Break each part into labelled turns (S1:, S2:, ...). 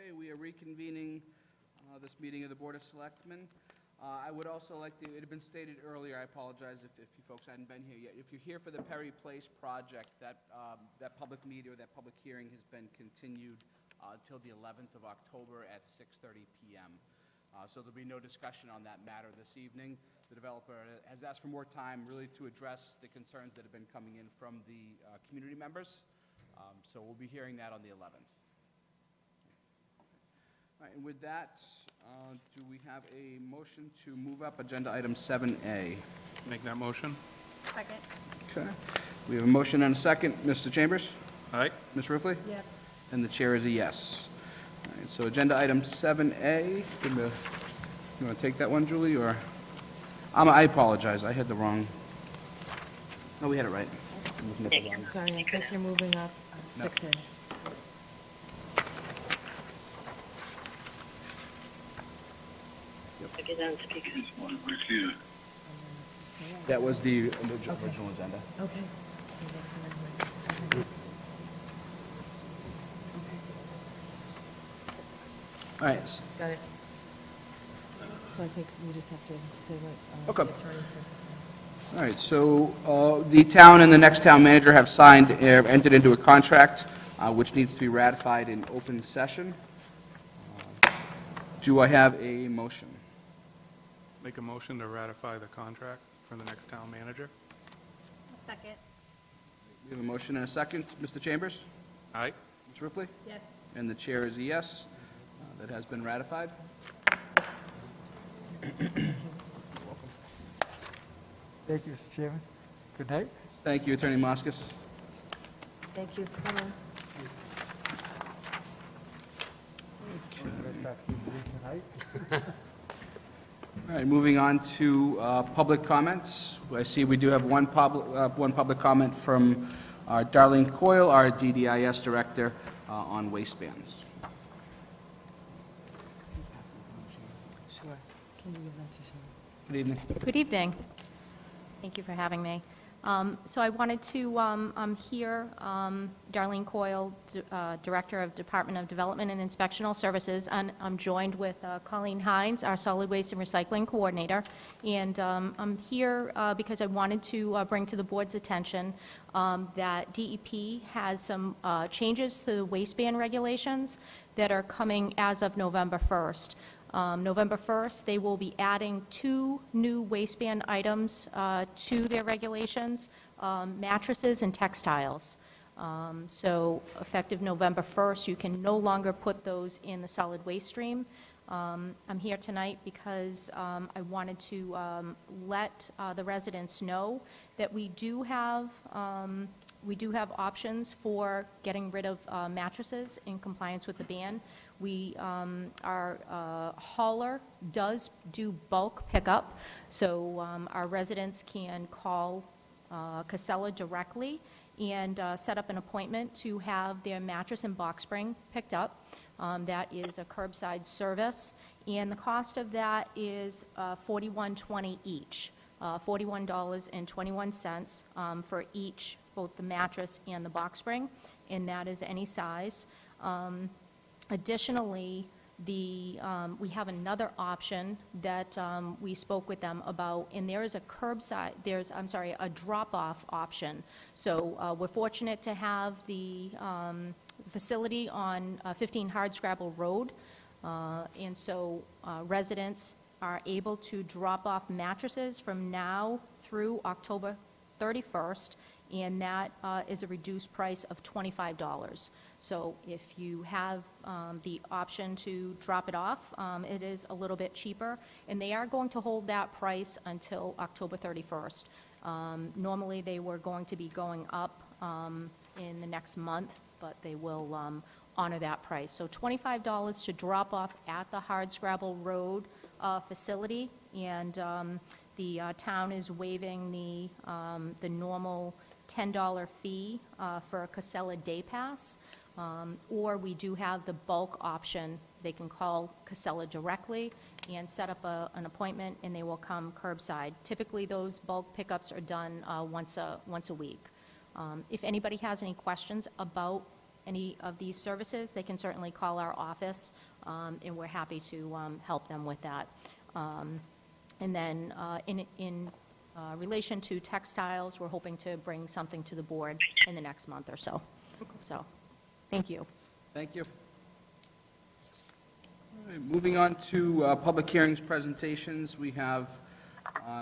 S1: Okay, we are reconvening this meeting of the Board of Selectmen. I would also like to, it had been stated earlier, I apologize if you folks hadn't been here yet. If you're here for the Perry Place project, that public meeting or that public hearing has been continued till the 11th of October at 6:30 p.m. So there'll be no discussion on that matter this evening. The developer has asked for more time really to address the concerns that have been coming in from the community members. So we'll be hearing that on the 11th. All right, and with that, do we have a motion to move up agenda item 7A?
S2: Make that motion.
S3: Second.
S1: Okay. We have a motion and a second. Mr. Chambers?
S2: Aye.
S1: Ms. Ruffey?
S3: Yes.
S1: And the chair is a yes. All right, so agenda item 7A, you want to take that one, Julie, or? I apologize, I had the wrong, no, we had it right. I'm looking at the wrong-
S3: Sorry, I think you're moving up 6A.
S4: Get on speaker.
S1: That was the original agenda.
S3: Okay. So that's the one.
S1: All right, s-
S3: Got it. So I think we just have to say what
S1: Okay.
S3: the attorney said.
S1: all right, so the town and the next town manager have signed, entered into a contract, which needs to be ratified in open session. Do I have a motion?
S2: Make a motion to ratify the contract for the next town manager.
S3: Second.
S1: We have a motion and a second. Mr. Chambers?
S2: Aye.
S1: Ms. Ruffey?
S3: Yes.
S1: And the chair is a yes. That has been ratified.
S5: Thank you, Mr. Chairman. Good night.
S1: Thank you, Attorney Moskis.
S3: Thank you for coming.
S5: That's actually good tonight.
S1: All right, moving on to public comments. I see we do have one public comment from Darlene Coyle, our DDIS Director, on waistbands.
S3: Sure. Can you give that to Sean?
S1: Good evening.
S6: Good evening. Thank you for having me. So I wanted to hear Darlene Coyle, Director of Department of Development and Inspectional Services, and I'm joined with Colleen Hines, our Solid Waste and Recycling Coordinator. And I'm here because I wanted to bring to the board's attention that DEP has some changes to the waistband regulations that are coming as of November 1st. November 1st, they will be adding 2 new waistband items to their regulations, mattresses and textiles. So effective November 1st, you can no longer put those in the solid waste stream. I'm here tonight because I wanted to let the residents know that we do have options for getting rid of mattresses in compliance with the ban. Our hauler does do bulk pickup, so our residents can call Casella directly and set up an appointment to have their mattress and box spring picked up. That is a curbside service, and the cost of that is $41.20 each, $41.21 for each, both the mattress and the box spring, and that is any size. Additionally, we have another option that we spoke with them about, and there is a a drop-off option. So we're fortunate to have the facility on 15 Hardscrabble Road, and so residents are able to drop off mattresses from now through October 31st, and that is a reduced price of $25. So if you have the option to drop it off, it is a little bit cheaper, and they are going to hold that price until October 31st. Normally, they were going to be going up in the next month, but they will honor that price. So $25 to drop off at the Hardscrabble Road facility, and the town is waiving the normal $10 fee for a Casella Day Pass. Or we do have the bulk option. They can call Casella directly and set up an appointment, and they will come curbside. Typically, those bulk pickups are done once a week. If anybody has any questions about any of these services, they can certainly call our office, and we're happy to help them with that. And then in relation to textiles, we're hoping to bring something to the board in the next month or so. So, thank you.
S1: Thank you. All right, moving on to public hearings presentations, we have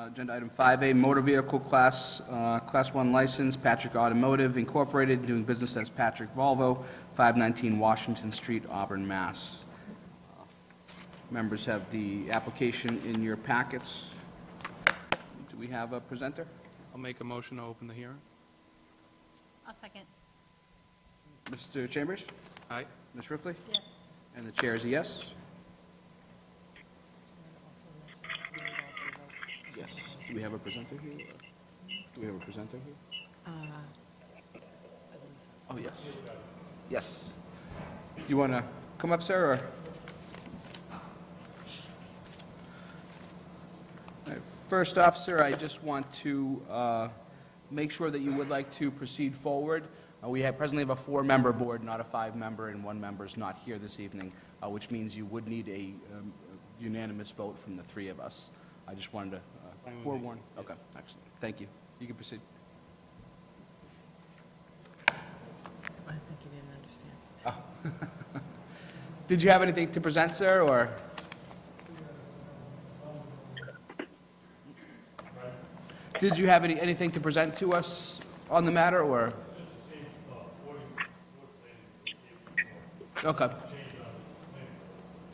S1: agenda item 5A, motor vehicle Class 1 license, Patrick Automotive Incorporated, doing business as Patrick Volvo, 519 Washington Street, Auburn, Mass. Members have the application in your packets. Do we have a presenter?
S2: I'll make a motion to open the hearing.
S4: I'll second.
S1: Mr. Chambers?
S2: Aye.
S1: Ms. Ruffey?
S4: Yes.
S1: And the chair is a yes. Yes. Do we have a presenter here? Do we have a presenter here? Oh, yes. Yes. You want to come up, sir, or? All right, first off, sir, I just want to make sure that you would like to proceed forward. We presently have a 4-member board, not a 5-member, and 1 member is not here this evening, which means you would need a unanimous vote from the 3 of us. I just wanted to forewarn. Okay, excellent. Thank you. You can proceed.
S3: I think you didn't understand.
S1: Did you have anything to present, sir, or? Did you have anything to present to us on the matter, or? Okay.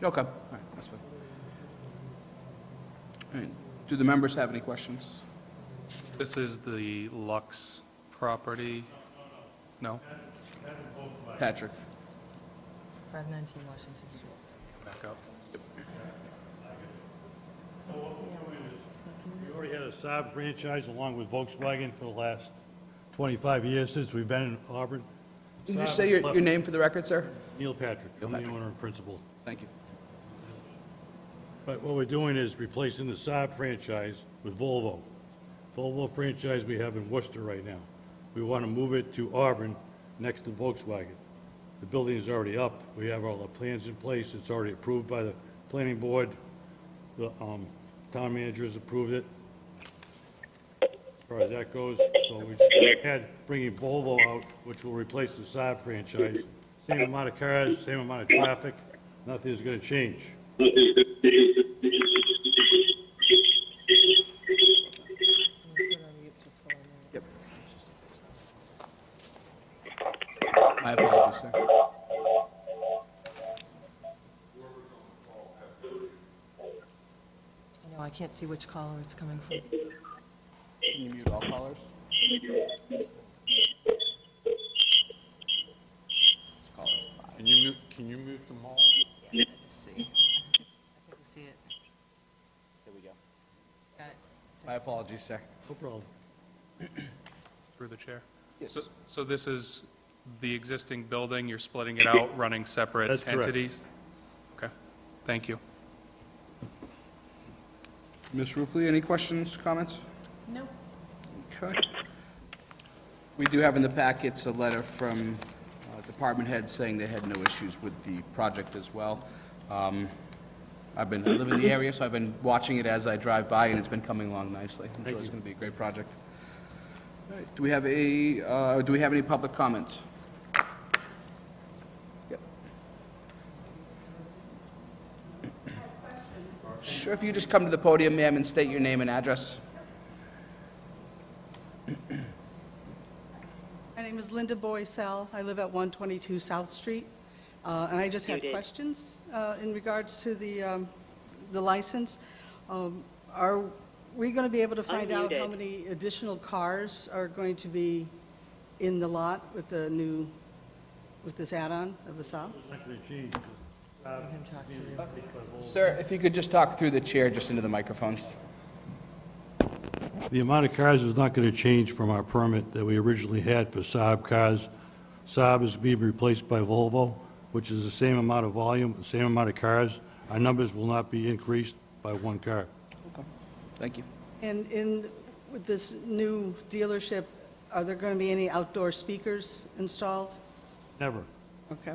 S1: Okay, all right, that's fine. All right, do the members have any questions?
S2: This is the Lux property? No?
S1: Patrick?
S3: 519 Washington Street.
S2: Back up.
S7: We already had a Saab franchise along with Volkswagen for the last 25 years since we've been in Auburn.
S1: Can you just
S7: Saab
S1: say your
S7: left-
S1: name for the record, sir?
S7: Neil Patrick,
S1: Neil
S7: I'm the
S1: Patrick.
S7: owner and principal.
S1: Thank you.
S7: But what we're doing is replacing the Saab franchise with Volvo. Volvo franchise we have in Worcester right now. We want to move it to Auburn next to Volkswagen. The building is already up. We have all the plans in place. It's already approved by the planning board. The town manager has approved it. As far as that goes, so we just had bringing Volvo out, which will replace the Saab franchise. Same amount of cars, same amount of traffic. Nothing's going to change.
S1: Yep. My apologies, sir.
S3: I know, I can't see which caller it's coming from.
S1: Can you mute all callers? Let's call it 5.
S2: Can you mute them all?
S3: Yeah, just see. I think we see it.
S1: There we go.
S3: Got it.
S1: My apologies, sir.
S7: No problem.
S2: Through the chair?
S1: Yes.
S2: So this is the existing building, you're splitting it out, running separate
S7: That's correct.
S2: entities? Okay, thank you.
S1: Ms. Ruffey, any questions, comments?
S4: No.
S1: Okay. We do have in the packets a letter from department heads saying they had no issues with the project as well. I live in the area, so I've been watching it as I drive by, and it's been coming along nicely. I'm sure it's going to be a great project. All right, do we have any public comments? Yep. Sure, if you just come to the podium, ma'am, and state your name and address.
S8: My name is Linda Boycell. I live at 122 South Street. And I just had questions in regards to the license. Are we going to be able to find out how many additional cars are going to be in the lot with this add-on of the Saab?
S7: It's not going to change.
S3: Let him talk to you.
S1: Sir, if you could just talk through the chair, just into the microphones.
S7: The amount of cars is not going to change from our permit that we originally had for Saab cars. Saab is being replaced by Volvo, which is the same amount of volume, the same amount of cars. Our numbers will not be increased by 1 car.
S1: Okay, thank you.
S8: And with this new dealership, are there going to be any outdoor speakers installed?
S7: Never.
S8: Okay.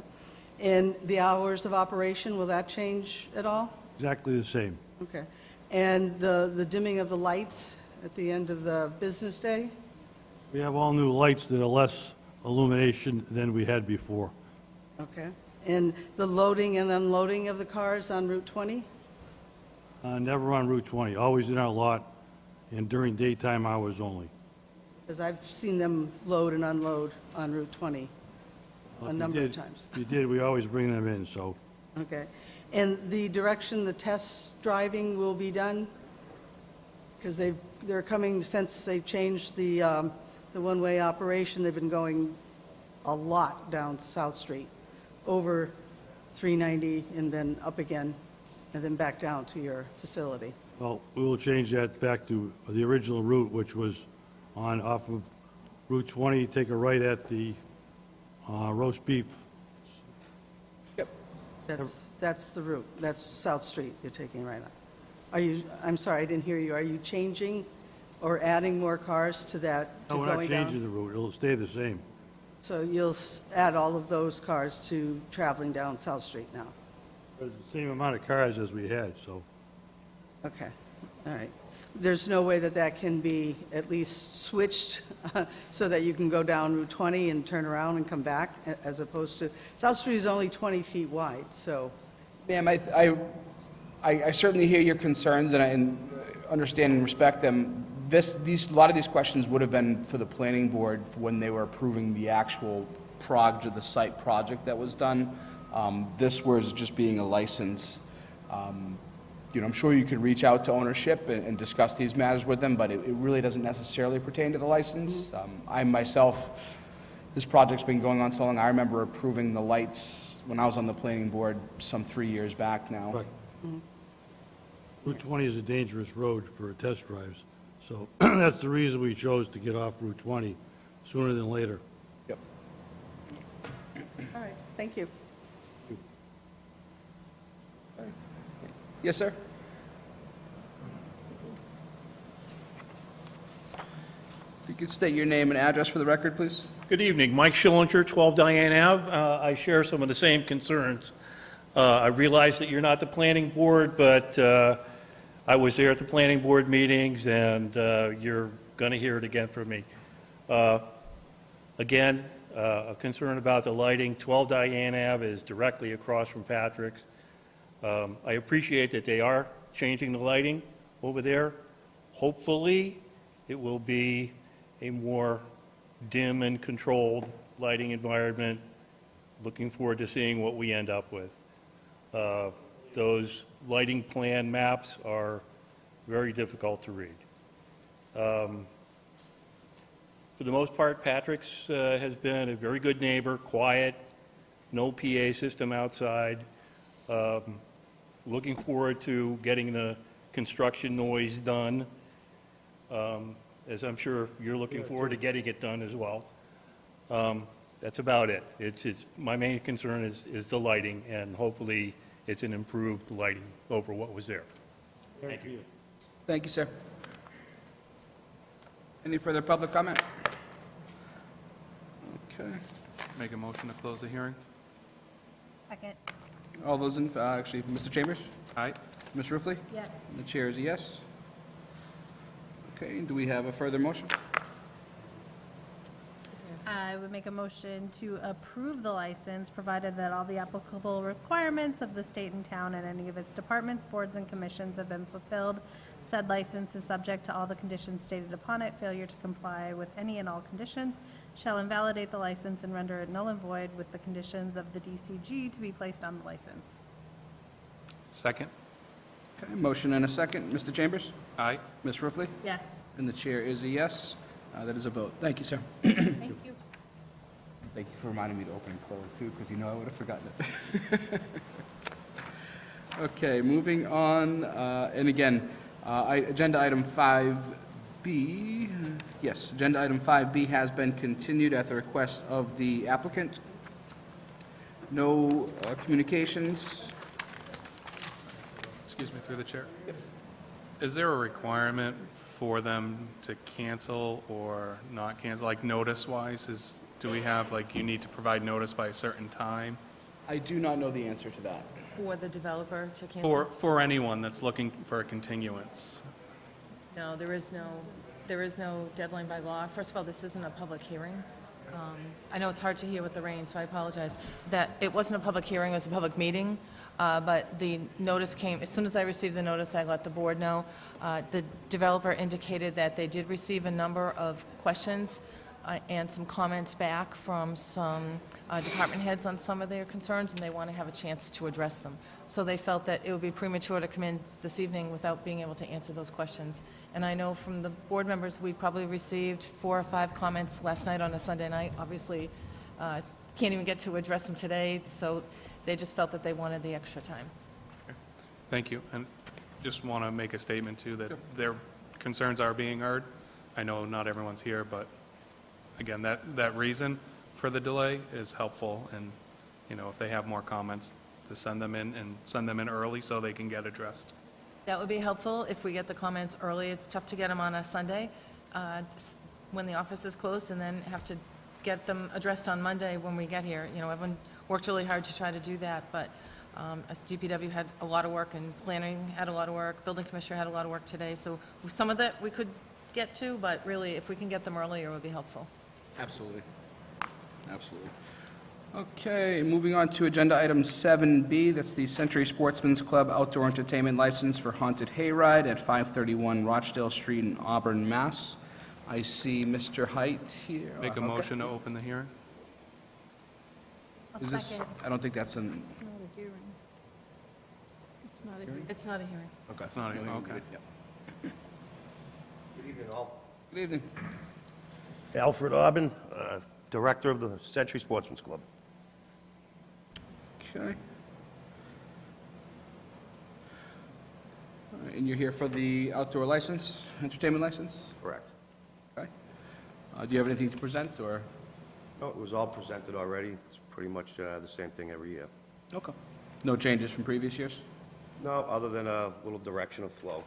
S8: And the hours of operation, will that change at all?
S7: Exactly the same.
S8: Okay. And the dimming of the lights at the end of the business day?
S7: We have all new lights that are less illumination than we had before.
S8: Okay. And the loading and unloading of the cars on Route 20?
S7: Never on Route 20, always in our lot and during daytime hours only.
S8: Because I've seen them load and unload on Route 20
S7: If
S8: a
S7: you
S8: number of
S7: did-
S8: times.
S7: If you did, we always bring them in, so
S8: Okay. And the direction the test driving will be done? Because they're coming, since they changed the one-way operation, they've been going a lot down South Street, over 390 and then up again, and then back down to your facility.
S7: well, we will change that back to the original route, which was off of Route 20, take a right at the roast beef.
S1: Yep.
S8: That's the route, that's South Street you're taking right on. Are you, I'm sorry, I didn't hear you, are you changing or adding more cars to that, to
S7: No, we're not
S8: going down?
S7: changing the route, it'll stay the same.
S8: So you'll add all of those cars to traveling down South Street now?
S7: It's the same amount of cars as we had, so
S8: Okay, all right. There's no way that that can be at least switched so that you can go down Route 20 and turn around and come back, as opposed to, South Street is only 20 feet wide, so,
S1: Ma'am, I certainly hear your concerns, and I understand and respect them. A lot of these questions would have been for the planning board when they were approving the actual the site project that was done. This was just being a license. I'm sure you could reach out to ownership and discuss these matters with them, but it really doesn't necessarily pertain to the license. I myself, this project's been going on so long, I remember approving the lights when I was on the planning board some 3 years back now.
S7: Right. Route 20 is a dangerous road for test drives, so that's the reason we chose to get off Route 20 sooner than later.
S1: Yep.
S8: all right, thank you.
S1: Yes, sir? If you could state your name and address for the record, please.
S9: Good evening, Mike Schillinger, 12 Diane Ave. I share some of the same concerns. I realize that you're not the planning board, but I was there at the planning board meetings, and you're going to hear it again from me. Again, a concern about the lighting. 12 Diane Ave is directly across from Patrick's. I appreciate that they are changing the lighting over there. Hopefully, it will be a more dim and controlled lighting environment. Looking forward to seeing what we end up with. Those lighting plan maps are very difficult to read. For the most part, Patrick's has been a very good neighbor, quiet, no PA system outside. Looking forward to getting the construction noise done, as I'm sure you're looking forward to getting it done as well. That's about it. My main concern is the lighting, and hopefully it's an improved lighting over what was there. Thank you.
S1: Thank you, sir. Any further public comment? Okay.
S2: Make a motion to close the hearing?
S4: Second.
S1: All those in, actually, Mr. Chambers?
S2: Aye.
S1: Ms. Ruffey?
S4: Yes.
S1: The chair is a yes. Okay, do we have a further motion?
S4: I would make a motion to approve the license, provided that all the applicable requirements of the state and town and any of its departments, boards, and commissions have been fulfilled. Said license is subject to all the conditions stated upon it. Failure to comply with any and all conditions shall invalidate the license and render it null and void, with the conditions of the DCG to be placed on the license.
S2: Second?
S1: Okay, motion and a second. Mr. Chambers?
S2: Aye.
S1: Ms. Ruffey?
S4: Yes.
S1: And the chair is a yes. That is a vote. Thank you, sir.
S4: Thank you.
S1: Thank you for reminding me to open and close, too, because you know I would have forgotten it. Okay, moving on, and again, agenda item 5B, yes, agenda item 5B has been continued at the request of the applicant. No communications.
S2: Excuse me, through the chair. Is there a requirement for them to cancel or not cancel, like notice-wise? do we have, like, you need to provide notice by a certain time?
S1: I do not know the answer to that.
S3: For the developer to cancel?
S2: For anyone that's looking for a continuance?
S3: No, there is no deadline by law. First of all, this isn't a public hearing. I know it's hard to hear with the rain, so I apologize. That it wasn't a public hearing, it was a public meeting, but the notice came, as soon as I received the notice, I let the board know. The developer indicated that they did receive a number of questions and some comments back from some department heads on some of their concerns, and they want to have a chance to address them. So they felt that it would be premature to come in this evening without being able to answer those questions. And I know from the board members, we probably received 4 or 5 comments last night on a Sunday night. Obviously, can't even get to address them today, so they just felt that they wanted the extra time.
S2: Thank you. And just want to make a statement, too, that their concerns are being heard. I know not everyone's here, but again, that reason for the delay is helpful, and, you know, if they have more comments, to send them in, and send them in early so they can get addressed.
S3: That would be helpful if we get the comments early. It's tough to get them on a Sunday when the office is closed, and then have to get them addressed on Monday when we get here. You know, everyone worked really hard to try to do that, but DPW had a lot of work, and planning had a lot of work, building commissioner had a lot of work today, so some of that we could get to, but really, if we can get them earlier, it would be helpful.
S1: Absolutely. Absolutely. Okay, moving on to agenda item 7B, that's the Century Sportsman's Club Outdoor Entertainment License for Haunted Hayride at 531 Rochdale Street in Auburn, Mass. I see Mr. Height here.
S2: Make a
S1: Okay.
S2: motion to open the hearing?
S1: Is this, I don't think that's an,
S3: It's not a hearing.
S1: okay.
S2: It's not even- okay.
S1: Yep.
S10: Good evening, all.
S1: Good evening.
S10: Alfred Auburn, Director of the Century Sportsman's Club.
S1: Okay. All right, and you're here for the outdoor license, entertainment license?
S10: Correct.
S1: Okay. Do you have anything to present, or?
S10: No, it was all presented already. It's pretty much the same thing every year.
S1: Okay. No changes from previous years?
S10: No, other than a little direction of flow.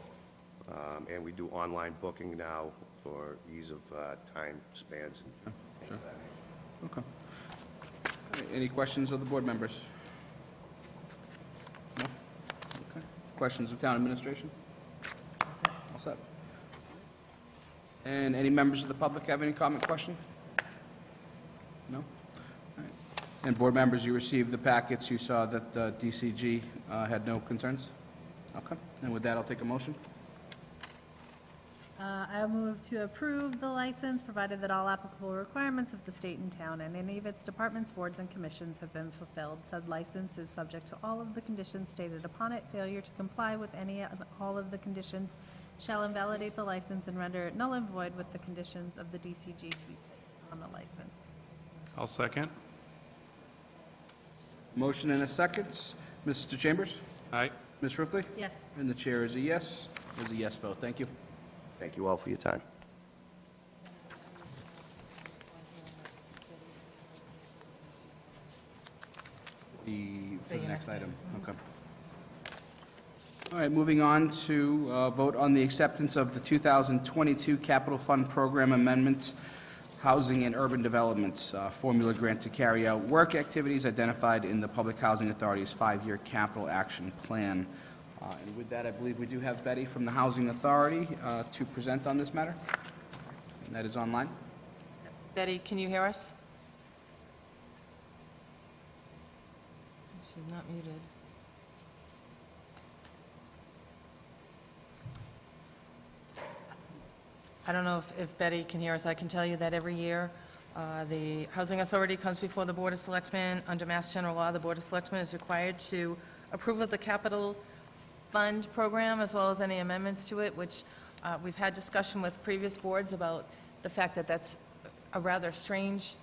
S10: And we do online booking now for ease of time spans. and things of that nature.
S1: Okay. All right, any questions of the board members? No? Okay. Questions of town administration? All set. And any members of the public have any comment, question? No? All right. And board members, you received the packets, you saw that DCG had no concerns? Okay. And with that, I'll take a motion.
S4: I move to approve the license, provided that all applicable requirements of the state and town and any of its departments, boards, and commissions have been fulfilled. Said license is subject to all of the conditions stated upon it. Failure to comply with any of all of the conditions shall invalidate the license and render it null and void with the conditions of the DCG to be placed on the license.
S2: I'll second.
S1: Motion and a second. Mr. Chambers?
S2: Aye.
S1: Ms. Ruffey?
S4: Yes.
S1: And the chair is a yes. Is a yes vote. Thank you.
S10: Thank you all for your time.
S1: For the next item, okay. All right, moving on to vote on the acceptance of the 2022 Capital Fund Program Amendments, Housing and Urban Developments Formula Grant to carry out work activities identified in the Public Housing Authority's 5-year capital action plan. And with that, I believe we do have Betty from the Housing Authority to present on this matter. And that is online.
S3: Betty, can you hear us? She's not muted. I don't know if Betty can hear us. I can tell you that every year, the Housing Authority comes before the Board of Selectmen. Under Mass General Law, the Board of Selectmen is required to approve of the capital fund program as well as any amendments to it, which we've had discussion with previous boards about the fact that that's a rather strange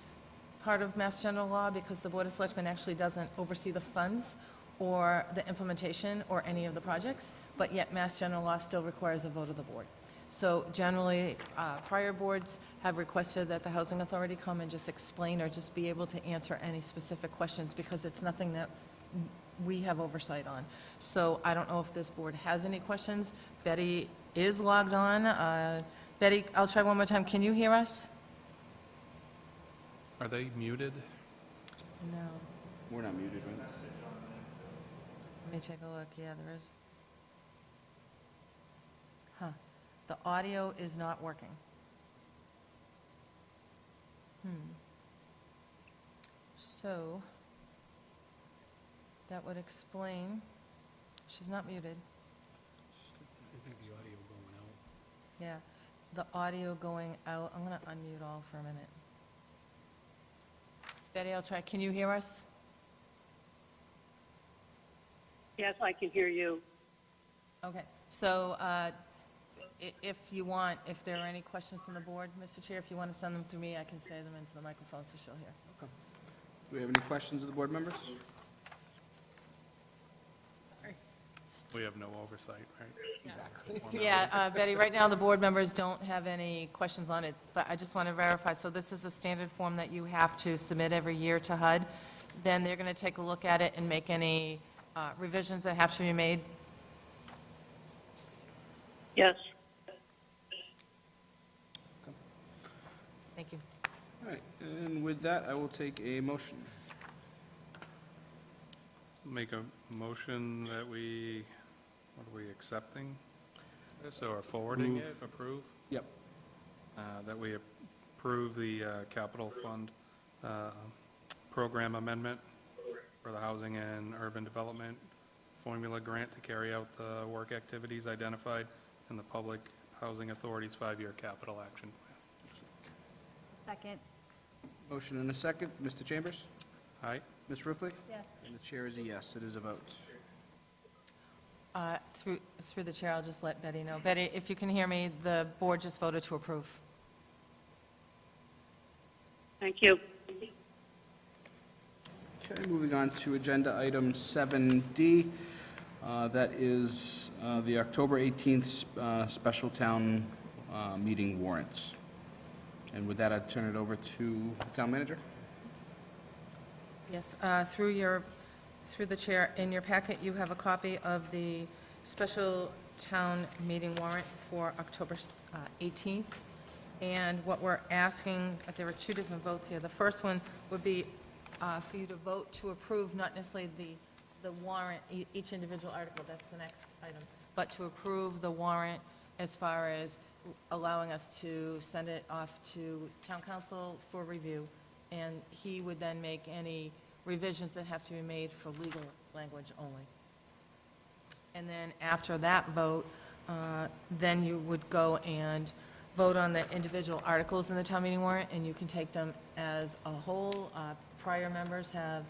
S3: part of Mass General Law because the Board of Selectmen actually doesn't oversee the funds or the implementation or any of the projects, but yet Mass General Law still requires a vote of the board. So generally, prior boards have requested that the Housing Authority come and just explain or just be able to answer any specific questions because it's nothing that we have oversight on. So I don't know if this board has any questions. Betty is logged on. Betty, I'll try one more time. Can you hear us?
S2: Are they muted?
S3: No.
S1: We're not muted, right?
S3: Let me take a look. Yeah, there is. Huh. The audio is not working. So, that would explain, she's not muted.
S9: I think the audio going out.
S3: Yeah, the audio going out, I'm going to unmute all for a minute. Betty, I'll try, can you hear us?
S11: Yes, I can hear you.
S3: Okay, so if you want, if there are any questions from the board, Mr. Chair, if you want to send them through me, I can say them into the microphone so she'll hear.
S1: Do we have any questions of the board members?
S2: We have no oversight, right?
S3: Yeah, Betty, right now, the board members don't have any questions on it, but I just want to verify, so this is a standard form that you have to submit every year to HUD. Then they're going to take a look at it and make any revisions that have to be made.
S11: Yes.
S3: Thank you.
S1: All right, and with that, I will take a motion.
S2: Make a motion that we, what are we accepting this or forwarding it, approve?
S1: Yep.
S2: That we approve the capital fund program amendment for the Housing and Urban Development Formula Grant to carry out the work activities identified in the Public Housing Authority's 5-year capital action plan.
S4: Second.
S1: Motion and a second. Mr. Chambers?
S2: Aye?
S1: Ms. Ruffey?
S4: Yes.
S1: And the chair is a yes. It is a vote.
S3: Through the chair, I'll just let Betty know. Betty, if you can hear me, the board just voted to approve.
S11: Thank you.
S1: Okay, moving on to agenda item 7D. That is the October 18th special town meeting warrants. And with that, I'd turn it over to the town manager.
S3: Yes, through the chair, in your packet, you have a copy of the special town meeting warrant for October 18th. And what we're asking, there are two different votes here. The first one would be for you to vote to approve, not necessarily the warrant, each individual article, that's the next item, but to approve the warrant as far as allowing us to send it off to town council for review, and he would then make any revisions that have to be made for legal language only. And then after that vote, then you would go and vote on the individual articles in the town meeting warrant, and you can take them as a whole. Prior members have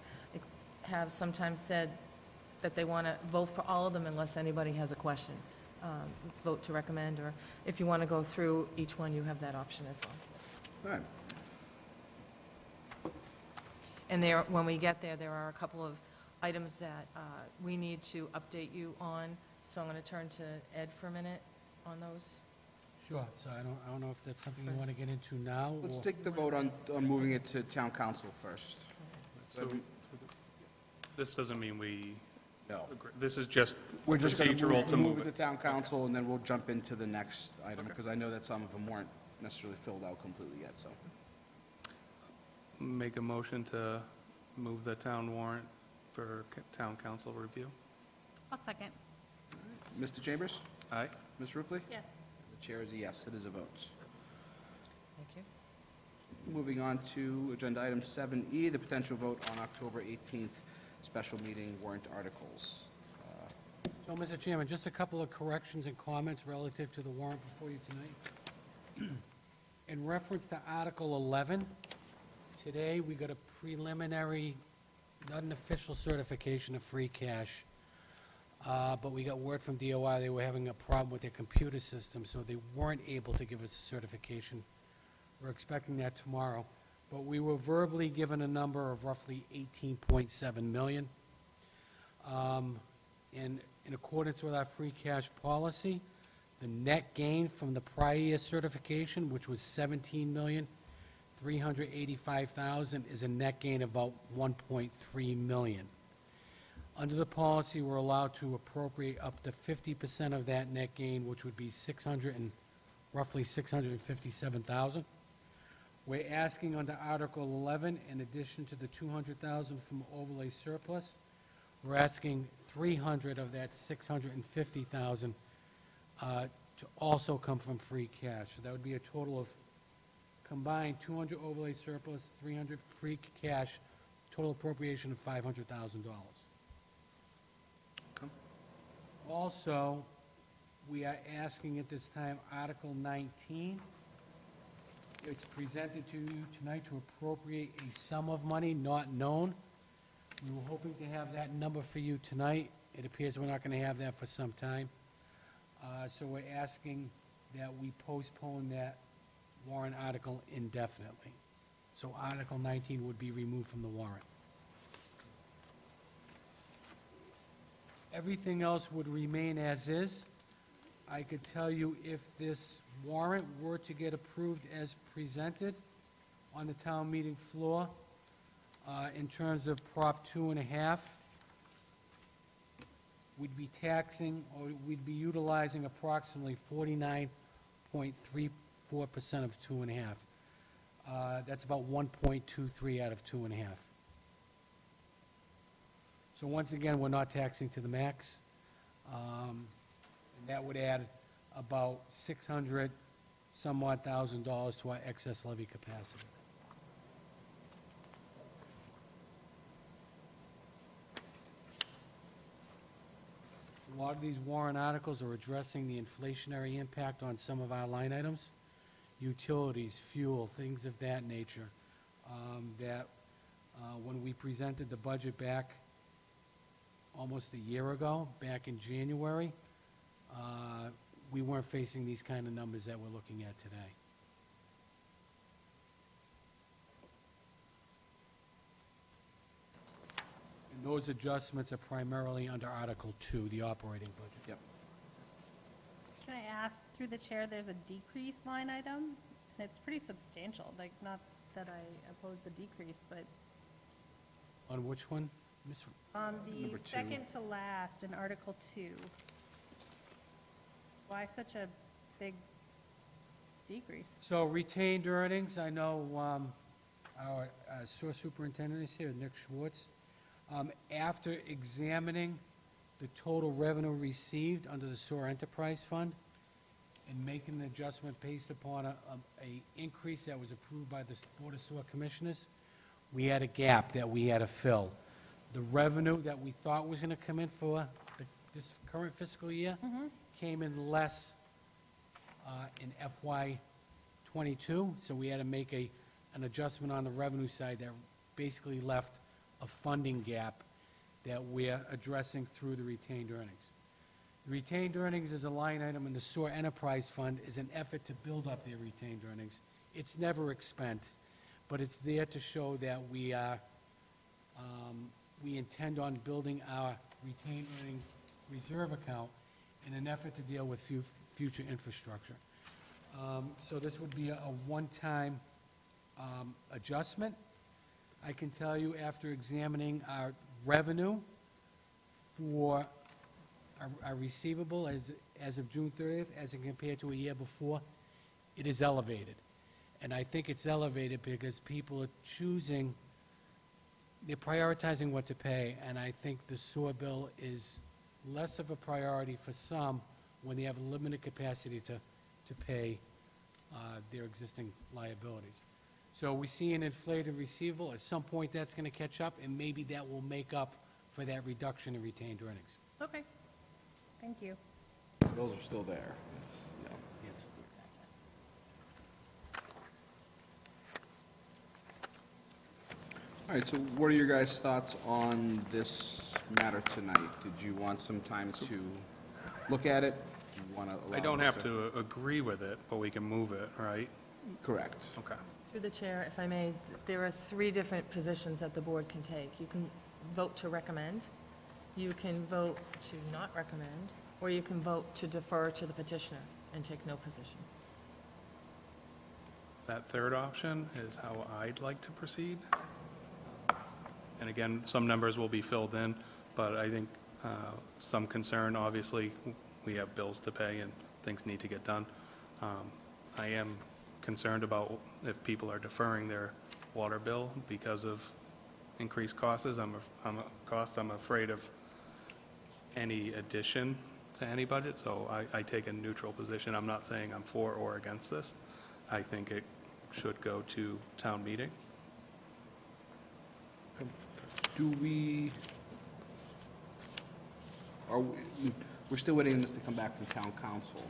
S3: sometimes said that they want to vote for all of them unless anybody has a question. Vote to recommend, or if you want to go through each one, you have that option as well.
S1: All right.
S3: And there, when we get there, there are a couple of items that we need to update you on, so I'm going to turn to Ed for a minute on those.
S12: Sure, so I don't know if that's something you want to get into now,
S1: Let's
S12: or...
S1: take the vote on moving it to town council first.
S2: So this doesn't mean we,
S1: No.
S2: agree. This is just
S1: We're just going
S2: procedural to
S1: move
S2: move
S1: it
S2: it.
S1: to town council, and then we'll jump into the next item, because I know that some of them weren't necessarily filled out completely yet, so.
S2: Make a motion to move the town warrant for town council review.
S4: I'll second.
S1: Mr. Chambers?
S2: Aye?
S1: Ms. Ruffey?
S4: Yes.
S1: The chair is a yes. It is a vote.
S3: Thank you.
S1: Moving on to agenda item 7E, the potential vote on October 18th special meeting warrant articles.
S12: So, Mr. Chairman, just a couple of corrections and comments relative to the warrant before you tonight. In reference to Article 11, today we got a preliminary, not an official certification of free cash, but we got word from DOI they were having a problem with their computer system, so they weren't able to give us a certification. We're expecting that tomorrow. But we were verbally given a number of roughly 18.7 million. In accordance with our free cash policy, the net gain from the prior year certification, which was 17,385,000, is a net gain of about 1.3 million. Under the policy, we're allowed to appropriate up to 50% of that net gain, which would be roughly 657,000. We're asking under Article 11, in addition to the 200,000 from overlay surplus, we're asking 300 of that 650,000 to also come from free cash. So that would be a total of combined 200 overlay surplus, 300 free cash, total appropriation of $500,000. Also, we are asking at this time, Article 19, it's presented to you tonight to appropriate a sum of money not known. We were hoping to have that number for you tonight. It appears we're not going to have that for some time. So we're asking that we postpone that warrant article indefinitely. So Article 19 would be removed from the warrant. Everything else would remain as is. I could tell you if this warrant were to get approved as presented on the town meeting floor, in terms of Prop 2.5, we'd be taxing, or we'd be utilizing approximately 49.34% of 2.5. That's about 1.23 out of 2.5. So once again, we're not taxing to the max. And that would add about 600 some odd $1,000 to our excess levy capacity. A lot of these warrant articles are addressing the inflationary impact on some of our line items, utilities, fuel, things of that nature, when we presented the budget back almost a year ago, back in January, we weren't facing these kind of numbers that we're looking at today. And those adjustments are primarily under Article 2, the operating budget.
S1: Yep.
S4: Can I ask, through the chair, there's a decrease line item, and it's pretty substantial, like, not that I oppose the decrease, but
S12: On which one, Ms.?
S4: on the
S1: Number 2.
S4: second to last in Article 2, why such a big decrease?
S12: So retained earnings, I know our sewer superintendent is here, Nick Schwartz. After examining the total revenue received under the sewer enterprise fund and making an adjustment based upon a increase that was approved by the Board of Sewer Commissioners, we had a gap that we had to fill. The revenue that we thought was going to come in for this current fiscal year came in less in FY '22, so we had to make an adjustment on the revenue side that basically left a funding gap that we're addressing through the retained earnings. The retained earnings is a line item in the sewer enterprise fund, is an effort to build up their retained earnings. It's never expent, but it's there to show that we intend on building our retained earning reserve account in an effort to deal with future infrastructure. So this would be a one-time adjustment. I can tell you, after examining our revenue for our receivable as of June 30th, as compared to a year before, it is elevated. And I think it's elevated because people are choosing, they're prioritizing what to pay, and I think the sewer bill is less of a priority for some when they have a limited capacity to pay their existing liabilities. So we see an inflated receivable. At some point, that's going to catch up, and maybe that will make up for that reduction in retained earnings.
S4: Okay, thank you.
S1: Those are still there. Yes, yeah.
S12: Yes.
S1: All right, so what are your guys' thoughts on this matter tonight? Did you want some time to look at it? Do you want to allow
S2: I don't
S1: us
S2: have to agree with it, but we can move it, right?
S1: Correct.
S2: Okay.
S3: Through the chair, if I may, there are 3 different positions that the board can take. You can vote to recommend, you can vote to not recommend, or you can vote to defer to the petitioner and take no position.
S2: That third option is how I'd like to proceed. And again, some numbers will be filled in, but I think some concern, obviously, we have bills to pay and things need to get done. I am concerned about if people are deferring their water bill because of increased costs. I'm afraid of any addition to any budget, so I take a neutral position. I'm not saying I'm for or against this. I think it should go to town meeting.
S1: We're still waiting on this to come back from town council.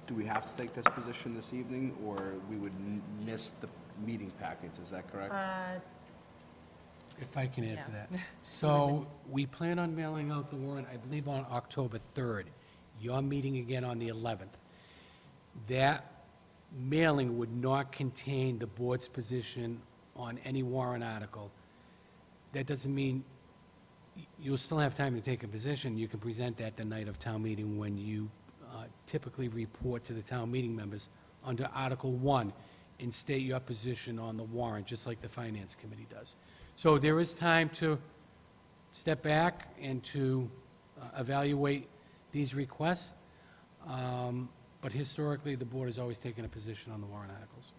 S1: Do we have to take this position this evening, or we would miss the meeting package, is that correct?
S12: If I can answer
S3: Yeah.
S12: that. So we plan on mailing out the warrant, I believe, on October 3rd. You're meeting again on the 11th. That mailing would not contain the board's position on any warrant article. That doesn't mean you'll still have time to take a position. You can present that the night of town meeting when you typically report to the town meeting members under Article 1 and state your position on the warrant, just like the Finance Committee does. So there is time to step back and to evaluate these requests, but historically, the board has always taken a position on the warrant articles.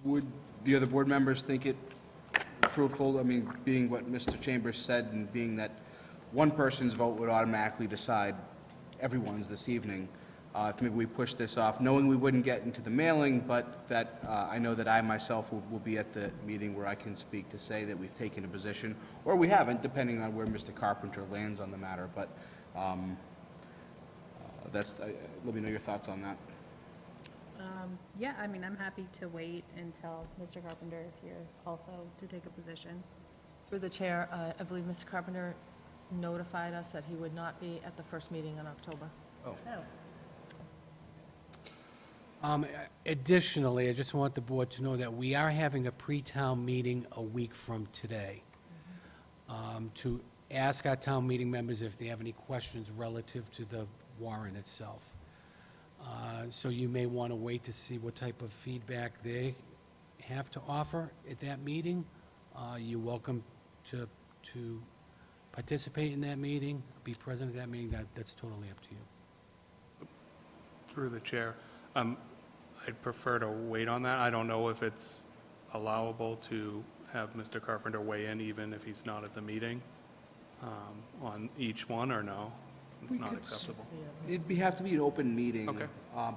S1: Would the other board members think it fruitful, I mean, being what Mr. Chambers said, and being that one person's vote would automatically decide everyone's this evening, if maybe we push this off, knowing we wouldn't get into the mailing, but that I know that I myself will be at the meeting where I can speak to say that we've taken a position, or we haven't, depending on where Mr. Carpenter lands on the matter, but let me know your thoughts on that.
S4: Yeah, I mean, I'm happy to wait until Mr. Carpenter is here also to take a position.
S3: Through the chair, I believe Mr. Carpenter notified us that he would not be at the first meeting in October.
S12: Additionally, I just want the board to know that we are having a pre-town meeting a week from today to ask our town meeting members if they have any questions relative to the warrant itself. So you may want to wait to see what type of feedback they have to offer at that meeting. You're welcome to participate in that meeting, be present at that meeting. That's totally up to you.
S2: Through the chair, I'd prefer to wait on that. I don't know if it's allowable to have Mr. Carpenter weigh in even if he's not at the meeting on each one, or no? It's
S1: We
S2: not
S1: could
S2: acceptable.
S1: Have to be an open meeting.
S2: Okay.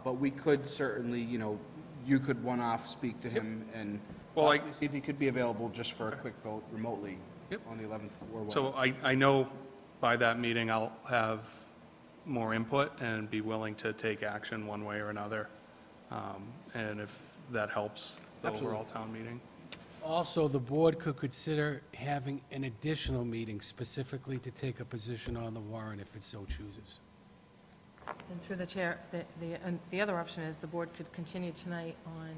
S1: But we could certainly, you could one-off speak to him and
S2: Well,
S1: possibly see if he could be available just for a quick vote remotely
S2: Yep.
S1: on the 11th or what.
S2: So I know by that meeting I'll have more input and be willing to take action one way or another, and if that helps the overall town meeting.
S12: Also, the board could consider having an additional meeting specifically to take a position on the warrant if it so chooses.
S3: And through the chair, the other option is the board could continue tonight on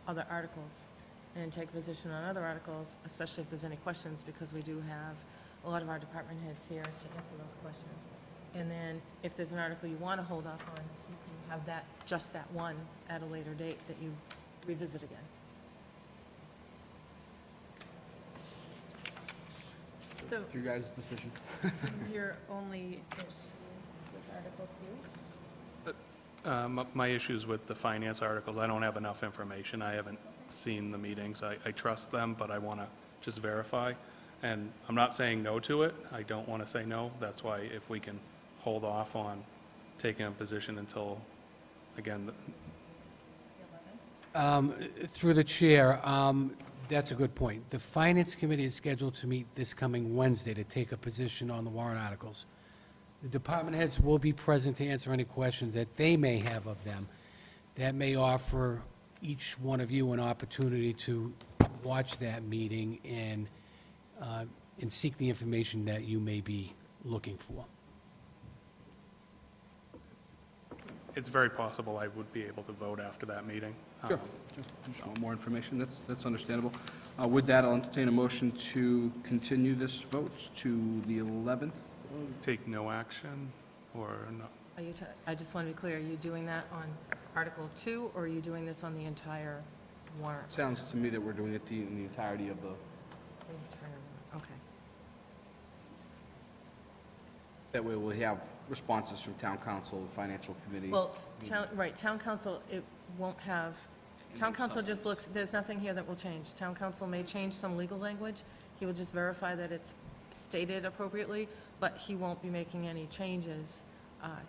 S3: other articles and take a position on other articles, especially if there's any questions, because we do have a lot of our department heads here to answer those questions. And then if there's an article you want to hold off on, you can have that, just that one, at a later date that you revisit again.
S4: So
S1: It's your guys' decision.
S4: is your only issue with Article 2?
S2: My issues with the finance articles, I don't have enough information. I haven't seen the meetings. I trust them, but I want to just verify. And I'm not saying no to it. I don't want to say no. That's why if we can hold off on taking a position until, again,
S12: Through the chair, that's a good point. The Finance Committee is scheduled to meet this coming Wednesday to take a position on the warrant articles. The department heads will be present to answer any questions that they may have of them. That may offer each one of you an opportunity to watch that meeting and seek the information that you may be looking for.
S2: it's very possible I would be able to vote after that meeting.
S1: Sure. Just want more information, that's understandable. With that, I'll entertain a motion to continue this vote to the 11th.
S2: Take no action, or no?
S3: Are you, I just want to be clear, are you doing that on Article 2, or are you doing this on the entire warrant?
S1: Sounds to me that we're doing it in the entirety of the,
S3: The entire warrant, okay.
S1: That way we'll have responses from town council, the financial committee.
S3: Well, town council, it won't have, town council just looks, there's nothing here that will change. Town council may change some legal language, he will just verify that it's stated appropriately, but he won't be making any changes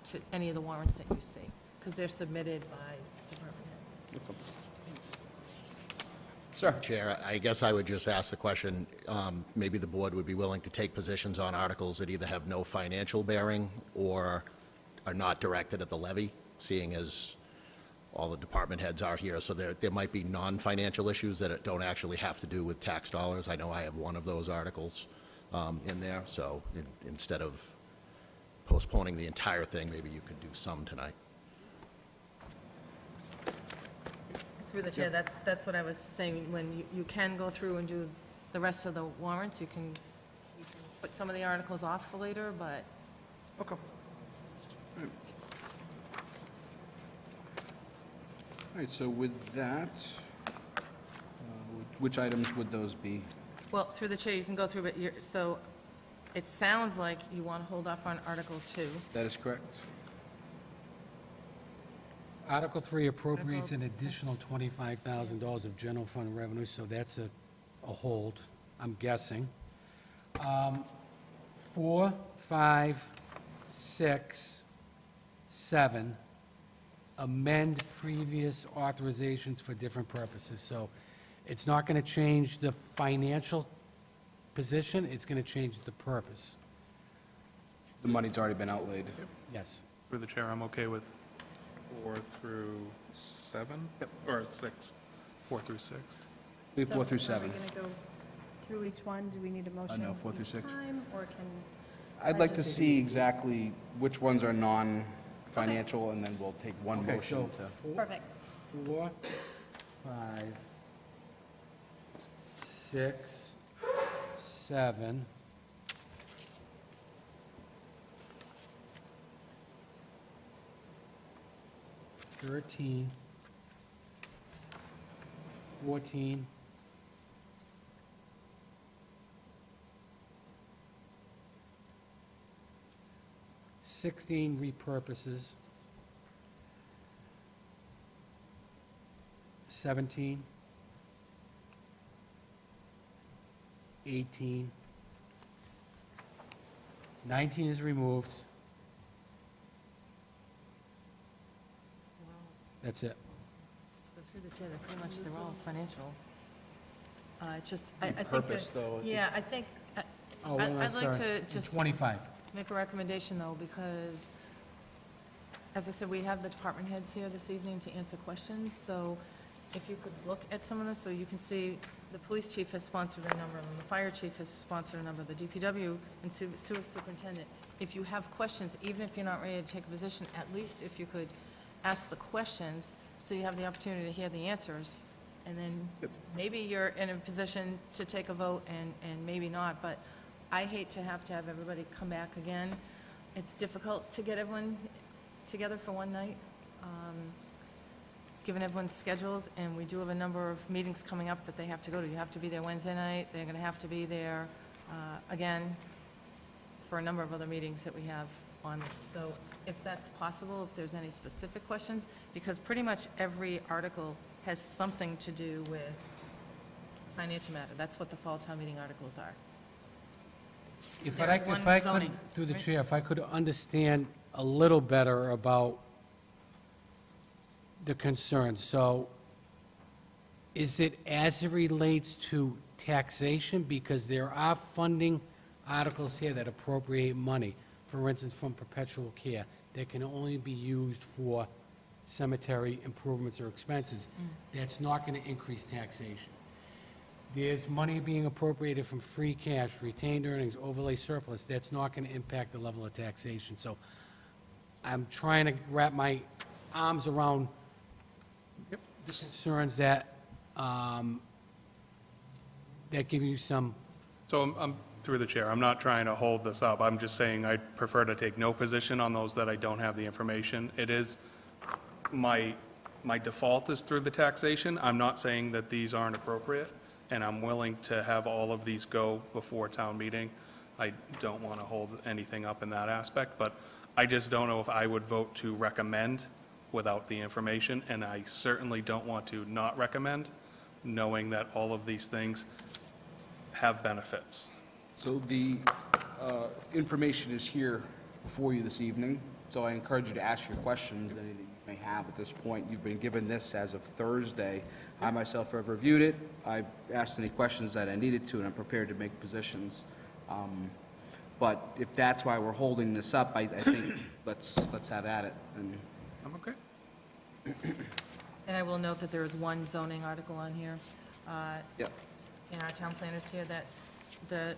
S3: to any of the warrants that you see, because they're submitted by department heads.
S1: Sir?
S13: Chair, I guess I would just ask the question, maybe the board would be willing to take positions on articles that either have no financial bearing or are not directed at the levy, seeing as all the department heads are here, so there might be non-financial issues that don't actually have to do with tax dollars. I know I have one of those articles in there, so instead of postponing the entire thing, maybe you could do some tonight.
S3: Through the chair, that's what I was saying, when you can go through and do the rest of the warrants, you can put some of the articles off for later, but
S1: Okay. All right, so with that, which items would those be?
S3: well, through the chair, you can go through, but so it sounds like you want to hold off on Article 2.
S1: That is correct.
S12: Article 3 appropriates an additional $25,000 of general fund revenue, so that's a hold, I'm guessing. 4, 5, 6, 7, amend previous authorizations for different purposes. So it's not going to change the financial position, it's going to change the purpose.
S1: The money's already been outlaid.
S12: Yes.
S2: Through the chair, I'm okay with 4 through 7? Or 6, 4 through 6.
S1: We have 4 through 7.
S4: Are we going to go through each one? Do we need a motion?
S1: no, 4 through
S4: each
S1: 6.
S4: time, or can?
S1: I'd like to see exactly which ones are non-financial, and then we'll take one
S12: Okay,
S1: motion
S12: so
S1: to...
S4: Perfect.
S12: 4, 5, 6, 7. 13, 14, 16 repurposes, 17, 18, 19 is removed. That's it.
S3: Go through the chair, they're all financial. It's just, I think
S1: Purpose,
S3: that,
S1: though.
S3: yeah, I think,
S12: Oh,
S3: I'd like
S12: sorry.
S3: to just
S12: 25.
S3: make a recommendation, though, because, as I said, we have the department heads here this evening to answer questions, so if you could look at some of this, so you can see, the police chief has sponsored a number of them, the fire chief has sponsored a number, the DPW and sewer superintendent. If you have questions, even if you're not ready to take a position, at least if you could ask the questions, so you have the opportunity to hear the answers, and then maybe you're in a position to take a vote and maybe not, but I hate to have everybody come back again. It's difficult to get everyone together for one night, given everyone's schedules, and we do have a number of meetings coming up that they have to go to. You have to be there Wednesday night, they're gonna have to be there, again, for a number of other meetings that we have on this. So if that's possible, if there's any specific questions, because pretty much every article has something to do with financial matter. That's what the fall town meeting articles are.
S12: If
S3: There's
S12: I
S3: one
S12: could,
S3: zoning,
S12: through the
S3: right?
S12: chair, if I could understand a little better about the concerns. So is it as it relates to taxation? Because there are funding articles here that appropriate money, for instance, from perpetual care, that can only be used for cemetery improvements or expenses. That's not going to increase taxation. There's money being appropriated from free cash, retained earnings, overlay surplus. That's not going to impact the level of taxation. So I'm trying to wrap my arms around the concerns that, that give you some,
S2: So I'm through the chair, I'm not trying to hold this up. I'm just saying I'd prefer to take no position on those that I don't have the information. It is, my default is through the taxation. I'm not saying that these aren't appropriate, and I'm willing to have all of these go before town meeting. I don't want to hold anything up in that aspect, but I just don't know if I would vote to recommend without the information, and I certainly don't want to not recommend, knowing that all of these things have benefits.
S1: So the information is here for you this evening, so I encourage you to ask your questions, any that you may have at this point. You've been given this as of Thursday. I myself have reviewed it. I've asked any questions that I needed to, and I'm prepared to make positions. But if that's why we're holding this up, I think let's have at it. And
S2: I'm okay.
S3: And I will note that there is one zoning article on here.
S1: Yep.
S3: In our town planners here, that the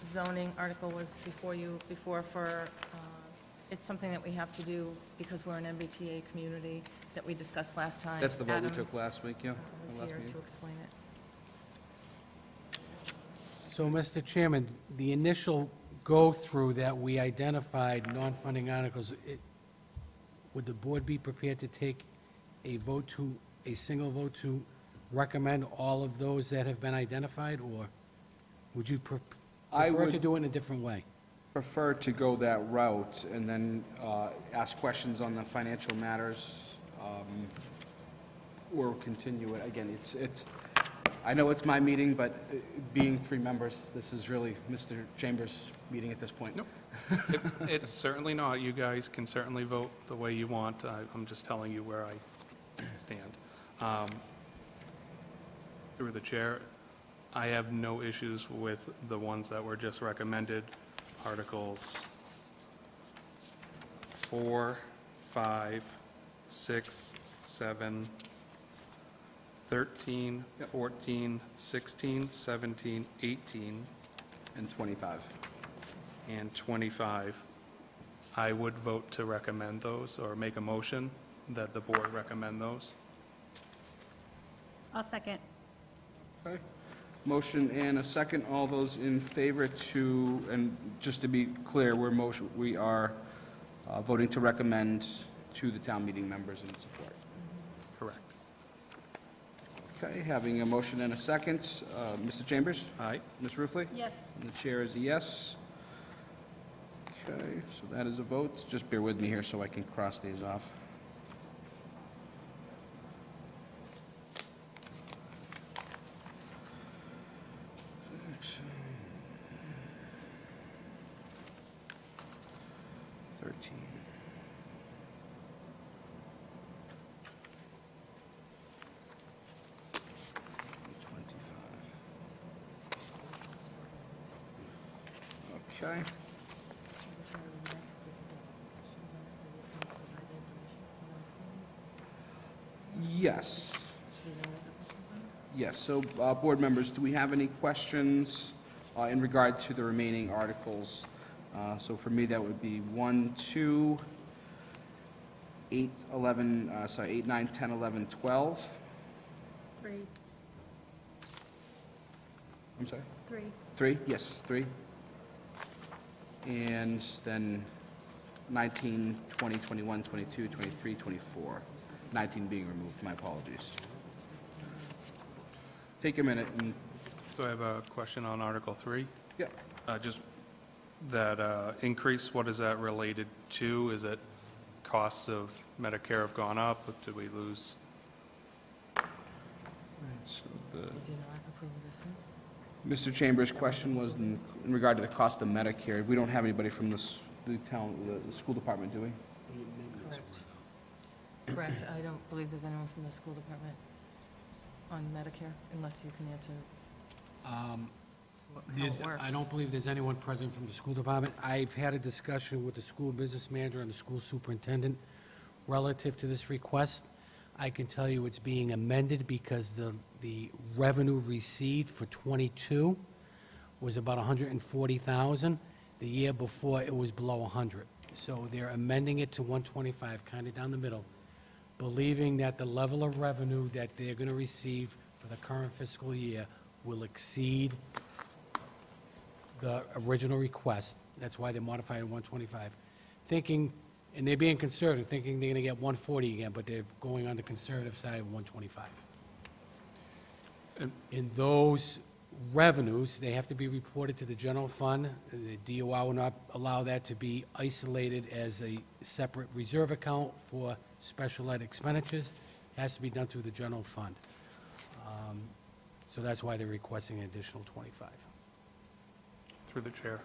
S3: zoning article was before you, before for, it's something that we have to do because we're an MBTA community that we discussed last time.
S1: That's the vote we
S3: Adam
S1: took last week, yeah?
S3: was
S1: last
S3: here
S1: meeting.
S3: to explain it.
S12: So, Mr. Chairman, the initial go-through that we identified non-funding articles, would the board be prepared to take a single vote to recommend all of those that have been identified, or would you
S1: I
S12: prefer to
S1: would-
S12: do it in a different way?
S1: Prefer to go that route and then ask questions on the financial matters, or continue it. Again, it's, I know it's my meeting, but being three members, this is really Mr. Chambers' meeting at this point.
S2: Nope. It's certainly not. You guys can certainly vote the way you want. I'm just telling you where I stand. Through the chair, I have no issues with the ones that were just recommended, Articles 4, 5, 6, 7, 13, 14, 16, 17, 18,
S1: And 25.
S2: and 25. I would vote to recommend those, or make a motion that the board recommend those.
S4: I'll second.
S1: Okay. Motion and a second. All those in favor to, and just to be clear, we are voting to recommend to the town meeting members in support.
S2: Correct.
S1: Okay, having a motion and a second. Mr. Chambers?
S2: Aye.
S1: Ms. Ruffey?
S4: Yes.
S1: And the chair is a yes. Okay, so that is a vote. Just bear with me here so I can cross these off. Okay. Yes. Yes, so, board members, do we have any questions in regard to the remaining articles? So for me, that would be 1, 2, 8, 11, 8, 9, 10, 11, 12.
S4: 3.
S1: I'm sorry?
S4: 3.
S1: 3, yes, 3. And then 19, 20, 21, 22, 23, 24. 19 being removed, my apologies. Take a minute and,
S2: So I have a question on Article 3.
S1: yeah,
S2: Just that increase, what is that related to? Is it costs of Medicare have gone up? Did we lose?
S1: so the,
S3: Did not approve this one?
S1: Mr. Chambers' question was in regard to the cost of Medicare. We don't have anybody from the town, the school department, do we?
S3: Correct. Correct. I don't believe there's anyone from the school department on Medicare, unless you can answer how it works.
S12: I don't believe there's anyone present from the school department. I've had a discussion with the school business manager and the school superintendent relative to this request. I can tell you it's being amended because the revenue received for '22 was about $140,000. The year before, it was below 100. So they're amending it to 125, kind of down the middle, believing that the level of revenue that they're going to receive for the current fiscal year will exceed the original request. That's why they're modifying 125. Thinking, and they're being conservative, thinking they're going to get 140 again, but they're going on the conservative side of 125.
S2: And-
S12: And those revenues, they have to be reported to the general fund. The DOR will not allow that to be isolated as a separate reserve account for special ed expenditures. It has to be done through the general fund. So that's why they're requesting an additional 25.
S2: Through the chair.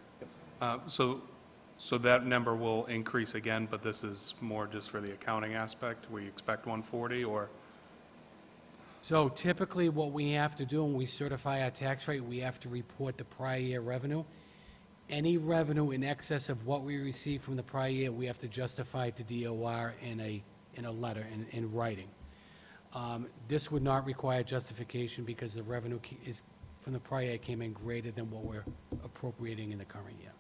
S2: So that number will increase again, but this is more just for the accounting aspect? We expect 140, or?
S12: So typically, what we have to do when we certify our tax rate, we have to report the prior year revenue. Any revenue in excess of what we receive from the prior year, we have to justify to DOR in a letter, in writing. This would not require justification because the revenue is, from the prior year, came in greater than what we're appropriating in the current year.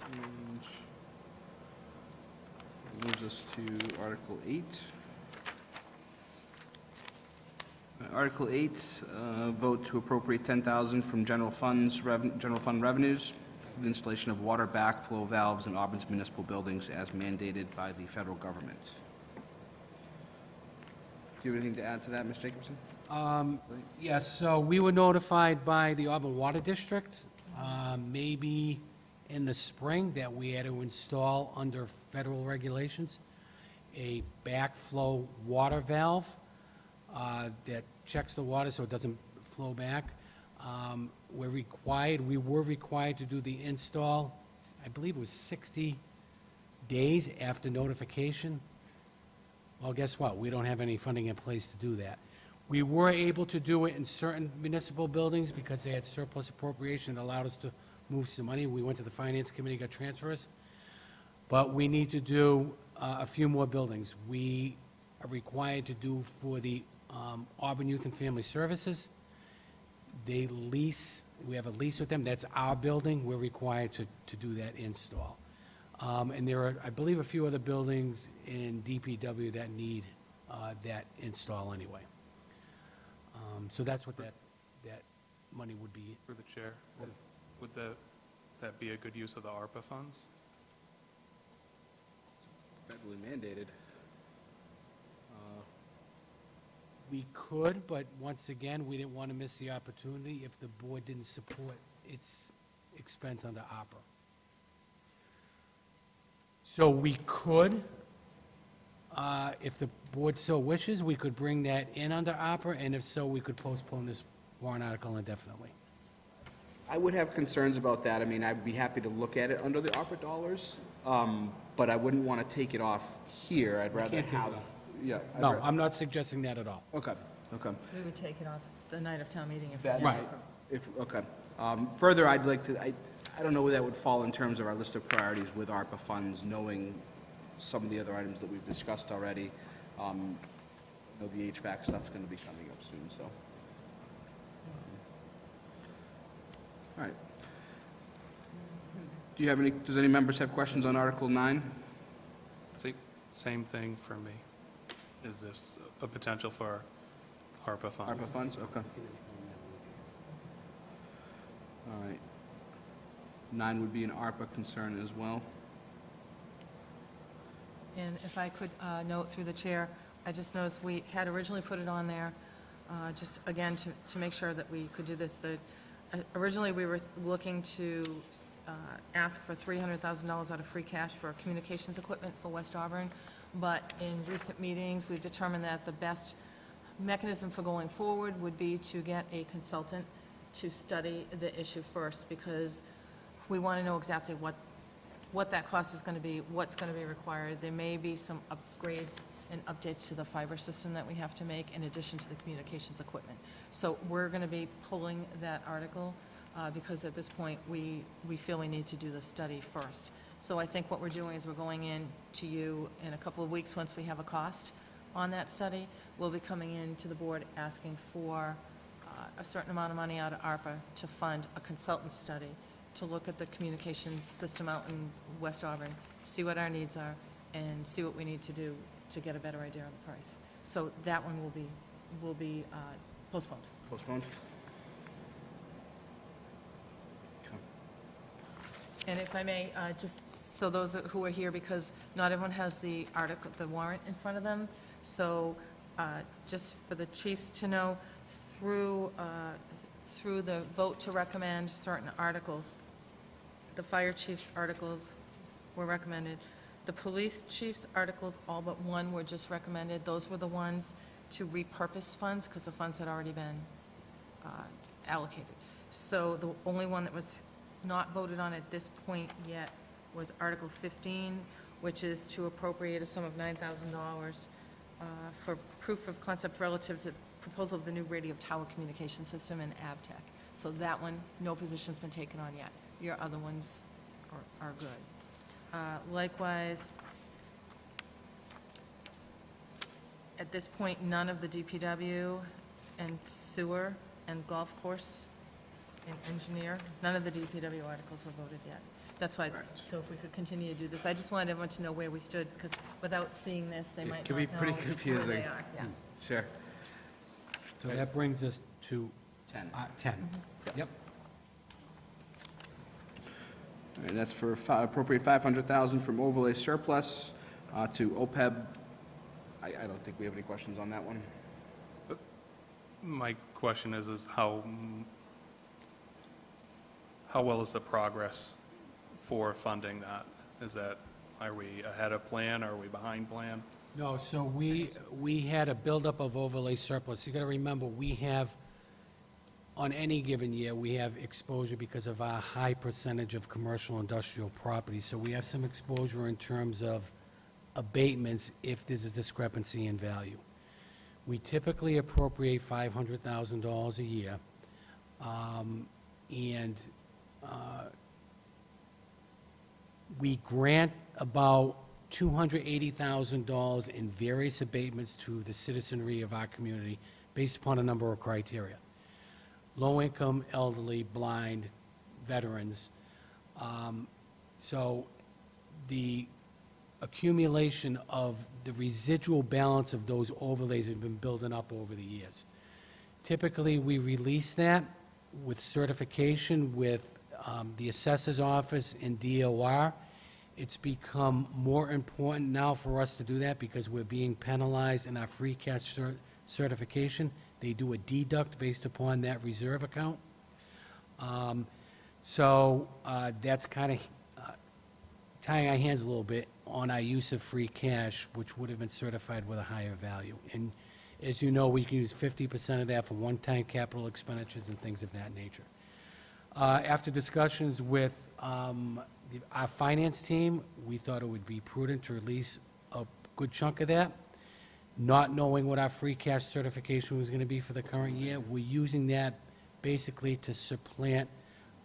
S1: And moves us to Article 8. Article 8, vote to appropriate $10,000 from general fund revenues for the installation of water backflow valves in Auburn's municipal buildings as mandated by the federal government. Do you have anything to add to that, Ms. Jacobson?
S12: Yes, so we were notified by the Auburn Water District, maybe in the spring, that we had to install, under federal regulations, a backflow water valve that checks the water so it doesn't flow back. We were required to do the install, I believe it was 60 days after notification. Well, guess what? We don't have any funding in place to do that. We were able to do it in certain municipal buildings because they had surplus appropriation that allowed us to move some money. We went to the Finance Committee, got transfers. But we need to do a few more buildings. We are required to do for the Auburn Youth and Family Services. They lease, we have a lease with them. That's our building. We're required to do that install. And there are, I believe, a few other buildings in DPW that need that install anyway. So that's what that money would be.
S2: Through the chair, would that be a good use of the ARPA funds?
S1: Federally mandated.
S12: We could, but once again, we didn't want to miss the opportunity if the board didn't support its expense under ARPA. So we could, if the board so wishes, we could bring that in under ARPA, and if so, we could postpone this warrant article indefinitely.
S1: I would have concerns about that. I mean, I'd be happy to look at it under the ARPA dollars, but I wouldn't want to take it off here. I'd rather
S12: can't take it
S1: have,
S12: off.
S1: yeah.
S12: No, I'm not suggesting that at all.
S1: Okay, okay.
S3: We would take it off the night of town meeting if we
S1: That
S3: had
S12: Right.
S3: it.
S1: If, okay. Further, I'd like to, I don't know where that would fall in terms of our list of priorities with ARPA funds, knowing some of the other items that we've discussed already. I know the HVAC stuff's going to be coming up soon, so. All right. Do you have any, does any members have questions on Article 9?
S2: Same thing for me. Is this a potential for ARPA funds?
S1: ARPA funds, okay. All right. 9 would be an ARPA concern as well.
S3: And if I could note through the chair, I just noticed we had originally put it on there, just again, to make sure that we could do this. Originally, we were looking to ask for $300,000 out of free cash for communications equipment for West Auburn, but in recent meetings, we've determined that the best mechanism for going forward would be to get a consultant to study the issue first, because we want to know exactly what that cost is going to be, what's going to be required. There may be some upgrades and updates to the fiber system that we have to make in addition to the communications equipment. So we're going to be pulling that article because at this point, we feel we need to do the study first. So I think what we're doing is we're going in to you in a couple of weeks, once we have a cost on that study. We'll be coming in to the board asking for a certain amount of money out of ARPA to fund a consultant study to look at the communications system out in West Auburn, see what our needs are, and see what we need to do to get a better idea on the price. So that one will be postponed.
S1: Postponed? Okay.
S3: And if I may, just so those who are here, because not everyone has the article, the warrant in front of them, so just for the chiefs to know, through the vote to recommend certain articles, the fire chief's articles were recommended. The police chief's articles, all but one were just recommended. Those were the ones to repurpose funds, because the funds had already been allocated. So the only one that was not voted on at this point yet was Article 15, which is to appropriate a sum of $9,000 for proof of concept relative to proposal of the new radio tower communication system in AvTech. So that one, no position's been taken on yet. Your other ones are good. Likewise, at this point, none of the DPW and sewer and golf course and engineer, none of the DPW articles were voted yet. That's why, so if we could continue to do this, I just wanted everyone to know where we stood, because without seeing this, they might
S1: It can
S3: not
S1: be
S3: know
S1: pretty
S3: where
S1: confusing.
S3: they are. Yeah.
S1: Sure.
S12: So that brings us to
S1: 10.
S12: 10. Yep.
S1: All right, that's for appropriate $500,000 from overlay surplus to OPEB. I don't think we have any questions on that one.
S2: My question is how well is the progress for funding that? Are we ahead of plan, or are we behind plan?
S12: No, so we had a buildup of overlay surplus. You got to remember, we have, on any given year, we have exposure because of our high percentage of commercial industrial property. So we have some exposure in terms of abatements if there's a discrepancy in value. We typically appropriate $500,000 a year, and we grant about $280,000 in various abatements to the citizenry of our community based upon a number of criteria. Low-income, elderly, blind, veterans. So the accumulation of the residual balance of those overlays have been building up over the years. Typically, we release that with certification with the assessor's office and DOR. It's become more important now for us to do that because we're being penalized in our free cash certification. They do a deduct based upon that reserve account. So that's kind of tying our hands a little bit on our use of free cash, which would have been certified with a higher value. And as you know, we can use 50% of that for one-time capital expenditures and things of that nature. After discussions with our finance team, we thought it would be prudent to release a good chunk of that. Not knowing what our free cash certification was going to be for the current year, we're using that basically to supplant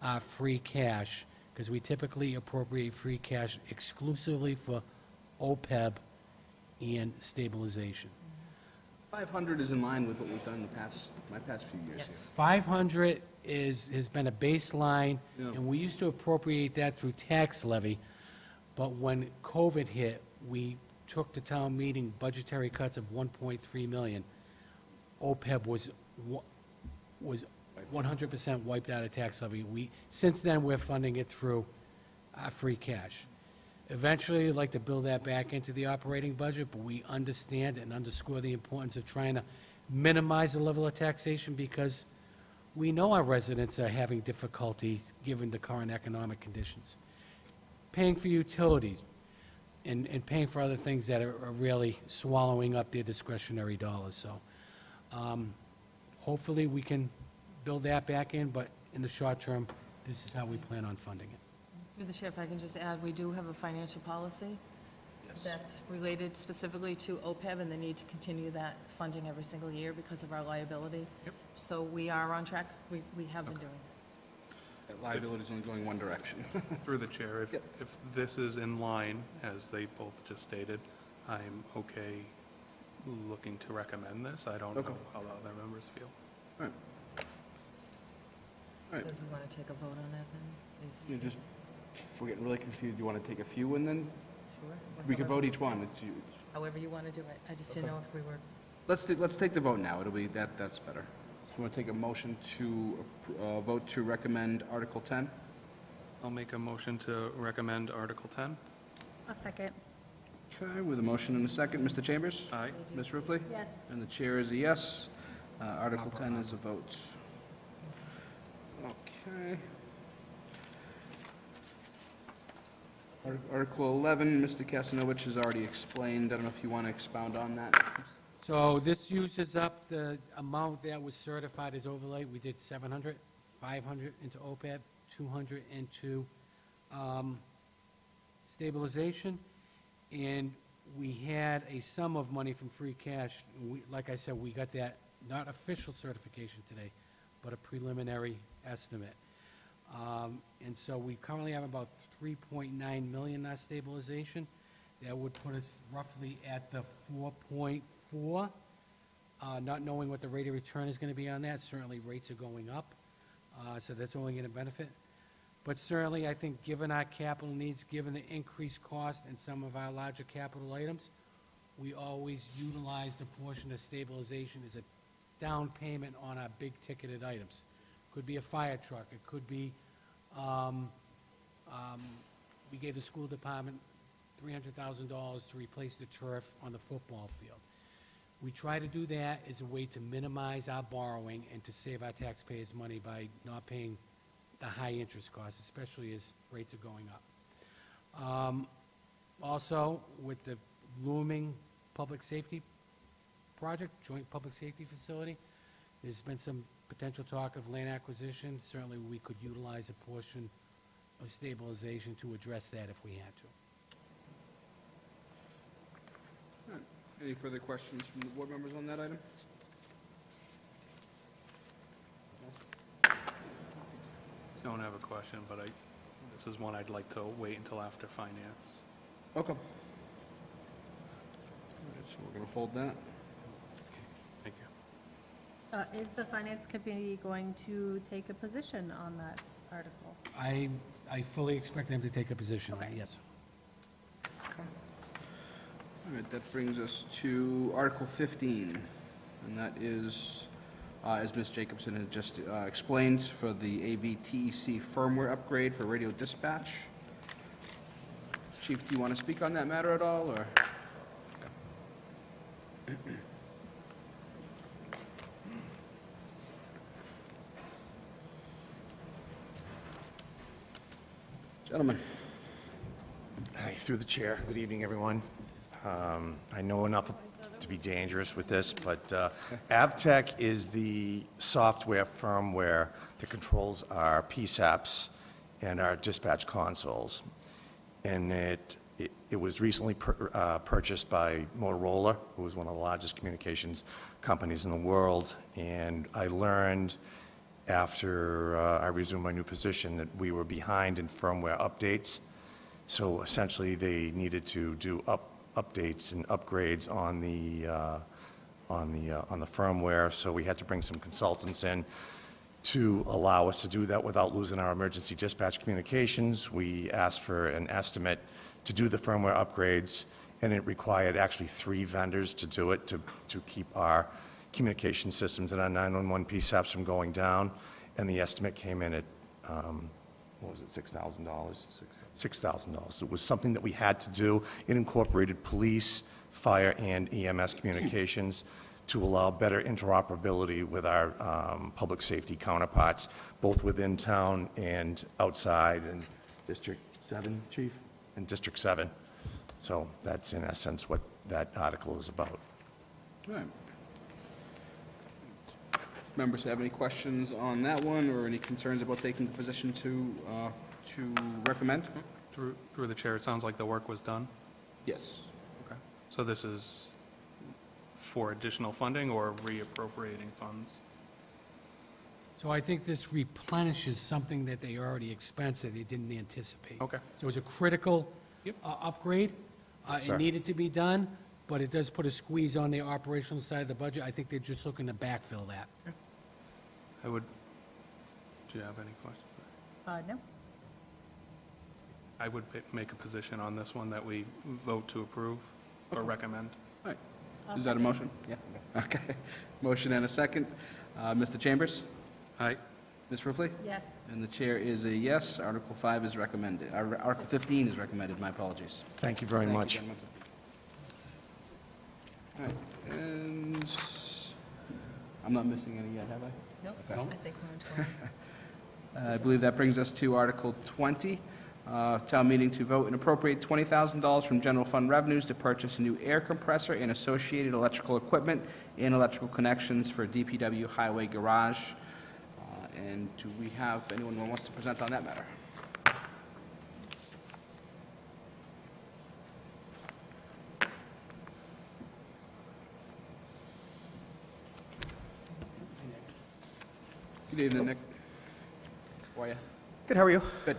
S12: our free cash, because we typically appropriate free cash exclusively for OPEB and stabilization.
S1: 500 is in line with what we've done in my past few years
S3: Yes.
S12: 500 has been a baseline,
S1: Yeah.
S12: and we used to appropriate that through tax levy, but when COVID hit, we took to town meeting budgetary cuts of 1.3 million. OPEB was 100% wiped out of tax levy. Since then, we're funding it through our free cash. Eventually, I'd like to build that back into the operating budget, but we understand and underscore the importance of trying to minimize the level of taxation because we know our residents are having difficulties given the current economic conditions. Paying for utilities and paying for other things that are really swallowing up their discretionary dollars. So hopefully we can build that back in, but in the short term, this is how we plan on funding it.
S3: Through the chair, if I can just add, we do have a financial policy that's related specifically to OPEB and the need to continue that funding every single year because of our liability.
S2: Yep.
S3: So we are on track. We have been doing it.
S1: That liability is only going one direction.
S2: Through the chair,
S1: Yep.
S2: if this is in line, as they both just stated, I'm okay looking to recommend this. I don't know
S1: Okay.
S2: how the other members feel.
S1: All right.
S3: So
S1: Right.
S3: do you want to take a vote on that then?
S1: We're getting really confused. Do you want to take a few and then,
S3: Sure.
S1: we can vote each one. It's you.
S3: However you want to do it. I just didn't know if we were,
S1: Let's take the vote now. It'll be, that's better. You want to take a motion to vote to recommend Article 10?
S2: I'll make a motion to recommend Article 10.
S4: A second.
S1: Okay, with a motion and a second, Mr. Chambers?
S2: Aye.
S1: Ms. Ruffey?
S4: Yes.
S1: And the chair is a yes. Article 10 is a vote. Okay. Article 11, Mr. Kasinowicz has already explained. I don't know if you want to expound on that.
S12: So this uses up the amount that was certified as overlay. We did 700, 500 into OPEB, 200 into stabilization, and we had a sum of money from free cash. Like I said, we got that, not official certification today, but a preliminary estimate. And so we currently have about 3.9 million in our stabilization. That would put us roughly at the 4.4, not knowing what the rate of return is going to be on that. Certainly, rates are going up, so that's only going to benefit. But certainly, I think, given our capital needs, given the increased cost in some of our larger capital items, we always utilize the portion of stabilization as a down payment on our big-ticketed items. Could be a fire truck, it could be, we gave the school department $300,000 to replace the turf on the football field. We try to do that as a way to minimize our borrowing and to save our taxpayers money by not paying the high interest costs, especially as rates are going up. Also, with the looming public safety project, joint public safety facility, there's been some potential talk of land acquisition. Certainly, we could utilize a portion of stabilization to address that if we had to.
S1: All right. Any further questions from the board members on that item?
S2: Don't have a question, but this is one I'd like to wait until after finance.
S1: Okay. All right, so we're going to hold that.
S2: Thank you.
S4: Is the finance committee going to take a position on that article?
S12: I fully expect them to take a position on it,
S4: Okay.
S12: yes.
S1: All right, that brings us to Article 15, and that is, as Ms. Jacobson had just explained, for the AVTEC firmware upgrade for radio dispatch. Chief, do you want to speak on that matter at all, or? Gentlemen.
S10: Hi, through the chair. Good evening, everyone. I know enough to be dangerous with this, but AvTech is the software firmware that controls our PSAPs and our dispatch consoles. And it was recently purchased by Motorola, who is one of the largest communications companies in the world. And I learned after I resumed my new position that we were behind in firmware updates. So essentially, they needed to do updates and upgrades on the firmware. So we had to bring some consultants in to allow us to do that without losing our emergency dispatch communications. We asked for an estimate to do the firmware upgrades, and it required actually 3 vendors to do it to keep our communication systems and our 911 PSAPs from going down. And the estimate came in at, what was it, $6,000? $6,000. It was something that we had to do. It incorporated police, fire, and EMS communications to allow better interoperability with our public safety counterparts, both within town and outside in District 7, Chief? In District 7. So that's in essence what that article is about.
S1: All right. Members have any questions on that one, or any concerns about taking the position to recommend?
S2: Through the chair, it sounds like the work was done.
S1: Yes.
S2: Okay. So this is for additional funding or reappropriating funds?
S12: So I think this replenishes something that they already expensed that they didn't anticipate.
S2: Okay.
S12: So it's a critical
S2: Yep.
S12: upgrade.
S10: Sir.
S12: It needed to be done, but it does put a squeeze on the operational side of the budget. I think they're just looking to backfill that.
S2: I would, do you have any questions?
S4: No.
S2: I would make a position on this one that we vote to approve or recommend.
S1: All right. Is that a motion? Yeah. Okay. Motion and a second. Mr. Chambers?
S2: Aye.
S1: Ms. Ruffey?
S4: Yes.
S1: And the chair is a yes. Article 5 is recommended, Article 15 is recommended, my apologies.
S10: Thank you very
S1: Thank you,
S10: much.
S1: gentlemen. All right, and I'm not missing any yet, have I?
S3: Nope,
S1: Okay.
S3: I think we're on 20.
S1: I believe that brings us to Article 20, town meeting to vote and appropriate $20,000 from general fund revenues to purchase a new air compressor and associated electrical equipment and electrical connections for DPW Highway Garage. And do we have anyone who wants to present on that matter? Good evening, Nick. How are you?
S14: Good, how are you?
S1: Good.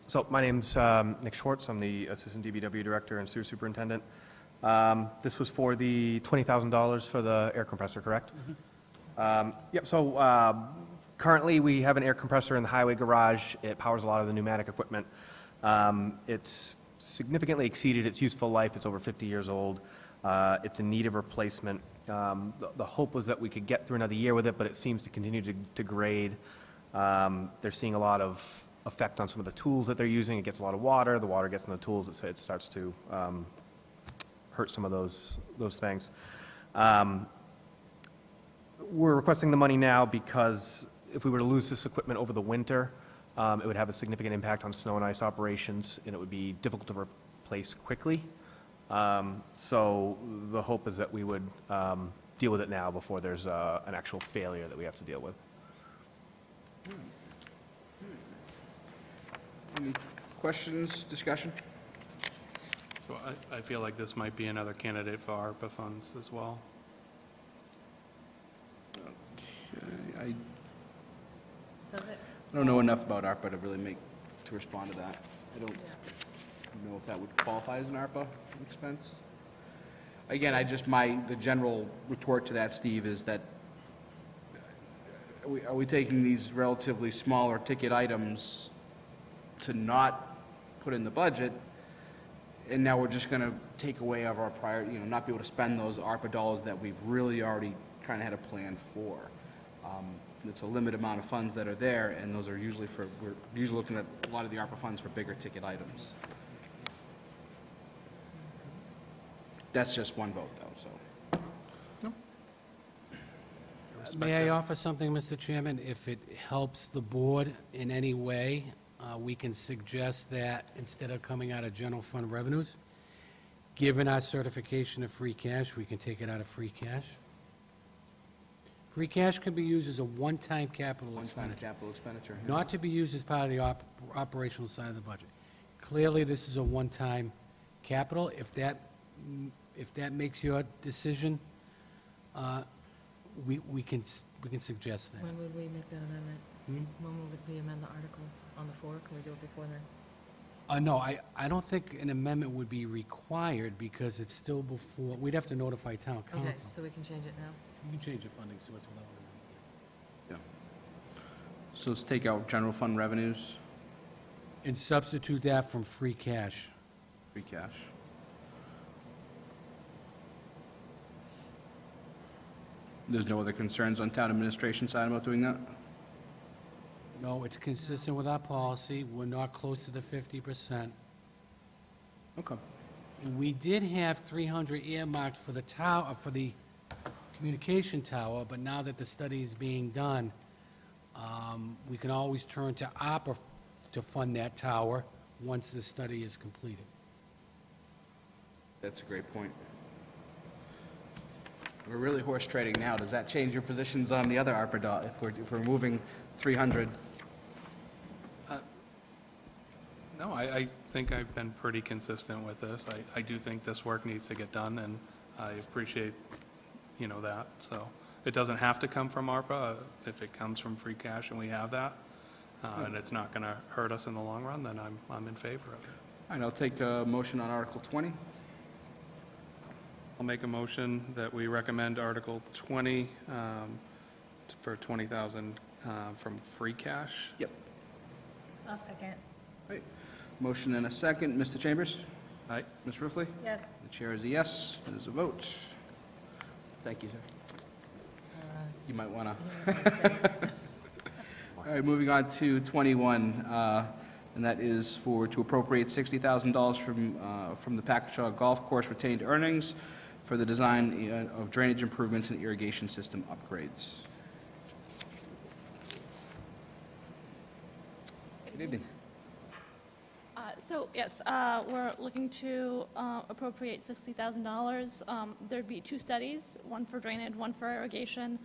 S14: So my name's Nick Schwartz. I'm the Assistant DBW Director and Sewer Superintendent. This was for the $20,000 for the air compressor, correct? Yep, so currently we have an air compressor in the highway garage. It powers a lot of the pneumatic equipment. It's significantly exceeded its useful life. It's over 50 years old. It's in need of replacement. The hope was that we could get through another year with it, but it seems to continue to degrade. They're seeing a lot of effect on some of the tools that they're using. It gets a lot of water. The water gets in the tools. It starts to hurt some of those things. We're requesting the money now because if we were to lose this equipment over the winter, it would have a significant impact on snow and ice operations, and it would be difficult to replace quickly. So the hope is that we would deal with it now before there's an actual failure that we have to deal with.
S1: Any questions, discussion?
S2: So I feel like this might be another candidate for ARPA funds as well.
S1: I
S4: Does it?
S1: don't know enough about ARPA to respond to that. I don't know if that would qualify as an ARPA expense. Again, the general retort to that, Steve, is that are we taking these relatively smaller ticket items to not put in the budget, and now we're just going to take away of our prior, not be able to spend those ARPA dollars that we've really already kind of had a plan for. It's a limited amount of funds that are there, and those are usually we're usually looking at a lot of the ARPA funds for bigger ticket items. That's just one vote, though, so.
S12: May I offer something, Mr. Chairman? If it helps the board in any way, we can suggest that instead of coming out of general fund revenues, given our certification of free cash, we can take it out of free cash. Free cash can be used as a one-time capital
S1: One-time
S12: expenditure,
S1: capital expenditure.
S12: not to be used as part of the operational side of the budget. Clearly, this is a one-time capital. If that makes your decision, we can suggest that.
S3: When would we make that amendment? When would we amend the article? On the floor? Can we do it before then?
S12: No, I don't think an amendment would be required because it's still before, we'd have to notify town
S3: Okay,
S12: council.
S3: so we can change it now?
S12: You can change the funding source without an amendment.
S1: Yeah. So let's take out general fund revenues,
S12: And substitute that from free cash.
S1: free cash. There's no other concerns on town administration side about doing that?
S12: No, it's consistent with our policy. We're not close to the 50%.
S1: Okay.
S12: And we did have 300 earmarked for the tower, for the communication tower, but now that the study is being done, we can always turn to ARPA to fund that tower once the study is completed.
S1: That's a great point. We're really horse trading now. Does that change your positions on the other ARPA if we're moving 300?
S2: No, I think I've been pretty consistent with this. I do think this work needs to get done, and I appreciate, that. So it doesn't have to come from ARPA. If it comes from free cash and we have that, and it's not going to hurt us in the long run, then I'm in favor of it.
S1: All right, I'll take a motion on Article 20.
S2: I'll make a motion that we recommend Article 20 for $20,000 from free cash.
S1: Yep.
S4: I'll second.
S1: Right. Motion and a second. Mr. Chambers?
S2: Aye.
S1: Ms. Ruffey?
S4: Yes.
S1: The chair is a yes. It is a vote. Thank you, sir. You might want to. All right, moving on to 21, and that is to appropriate $60,000 from the Packagug Golf Course retained earnings for the design of drainage improvements and irrigation system upgrades. Good evening.
S15: So, yes, we're looking to appropriate $60,000. There'd be two studies, one for drainage, one for irrigation.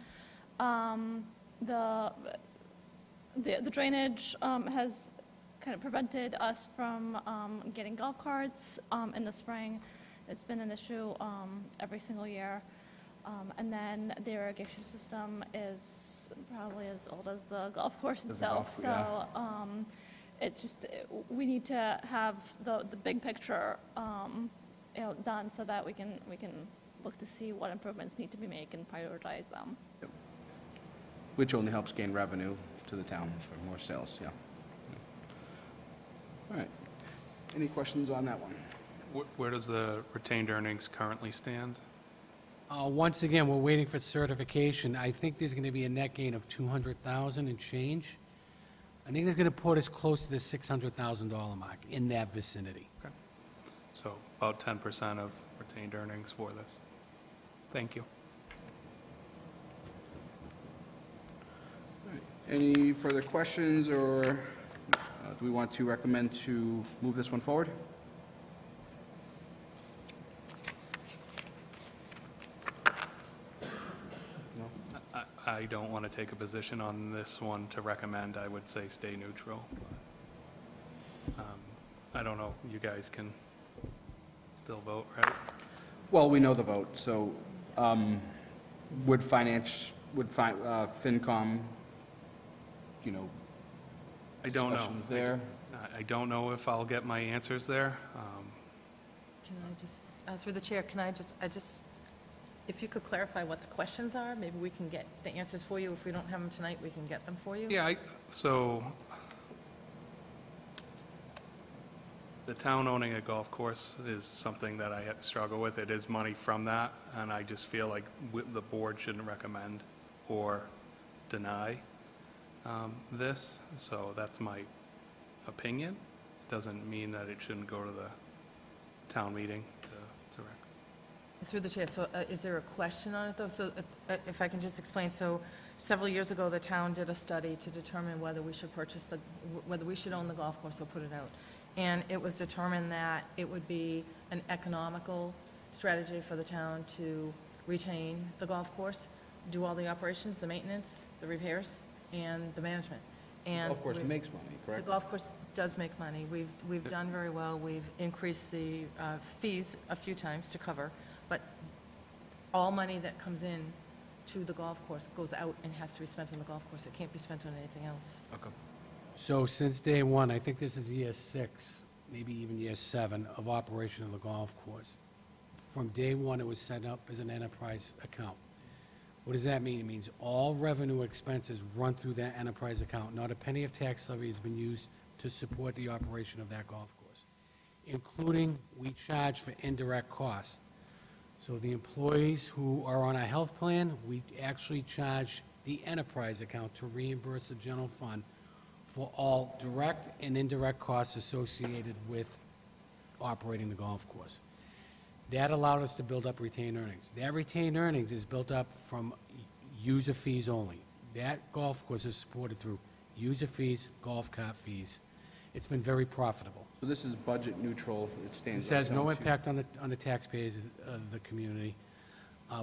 S15: The drainage has kind of prevented us from getting golf carts in the spring. It's been an issue every single year. And then the irrigation system is probably as old as the golf course itself. So it just, we need to have the big picture done so that we can look to see what improvements need to be made and prioritize them.
S1: Which only helps gain revenue to the town for more sales, yeah. All right. Any questions on that one?
S2: Where does the retained earnings currently stand?
S12: Once again, we're waiting for certification. I think there's going to be a net gain of 200,000 and change. I think that's going to put us close to the $600,000 mark, in that vicinity.
S2: Okay. So about 10% of retained earnings for this. Thank you.
S1: All right. Any further questions, or do we want to recommend to move this one forward?
S2: I don't want to take a position on this one to recommend. I would say stay neutral. I don't know, you guys can still vote, right?
S1: Well, we know the vote, so would FinCom,
S2: I don't know.
S1: discussions there?
S2: I don't know if I'll get my answers there.
S3: Can I just, through the chair, can I just, if you could clarify what the questions are, maybe we can get the answers for you. If we don't have them tonight, we can get them for you.
S2: Yeah, so the town owning a golf course is something that I struggle with. It is money from that, and I just feel like the board shouldn't recommend or deny this. So that's my opinion. Doesn't mean that it shouldn't go to the town meeting to recommend.
S3: Through the chair, so is there a question on it, though? So if I can just explain, so several years ago, the town did a study to determine whether we should whether we should own the golf course or put it out. And it was determined that it would be an economical strategy for the town to retain the golf course, do all the operations, the maintenance, the repairs, and the management. And
S1: Golf course makes money, correct?
S3: the golf course does make money. We've done very well. We've increased the fees a few times to cover, but all money that comes in to the golf course goes out and has to be spent on the golf course. It can't be spent on anything else.
S1: Okay.
S12: So since day one, I think this is year 6, maybe even year 7 of operation of the golf course. From day one, it was set up as an enterprise account. What does that mean? It means all revenue expenses run through that enterprise account. Not a penny of tax levy has been used to support the operation of that golf course, including we charge for indirect costs. So the employees who are on a health plan, we actually charge the enterprise account to reimburse the general fund for all direct and indirect costs associated with operating the golf course. That allowed us to build up retained earnings. That retained earnings is built up from user fees only. That golf course is supported through user fees, golf cart fees. It's been very profitable.
S1: So this is budget neutral, it stands.
S12: This has no
S1: right down to-
S12: impact on the taxpayers of the community.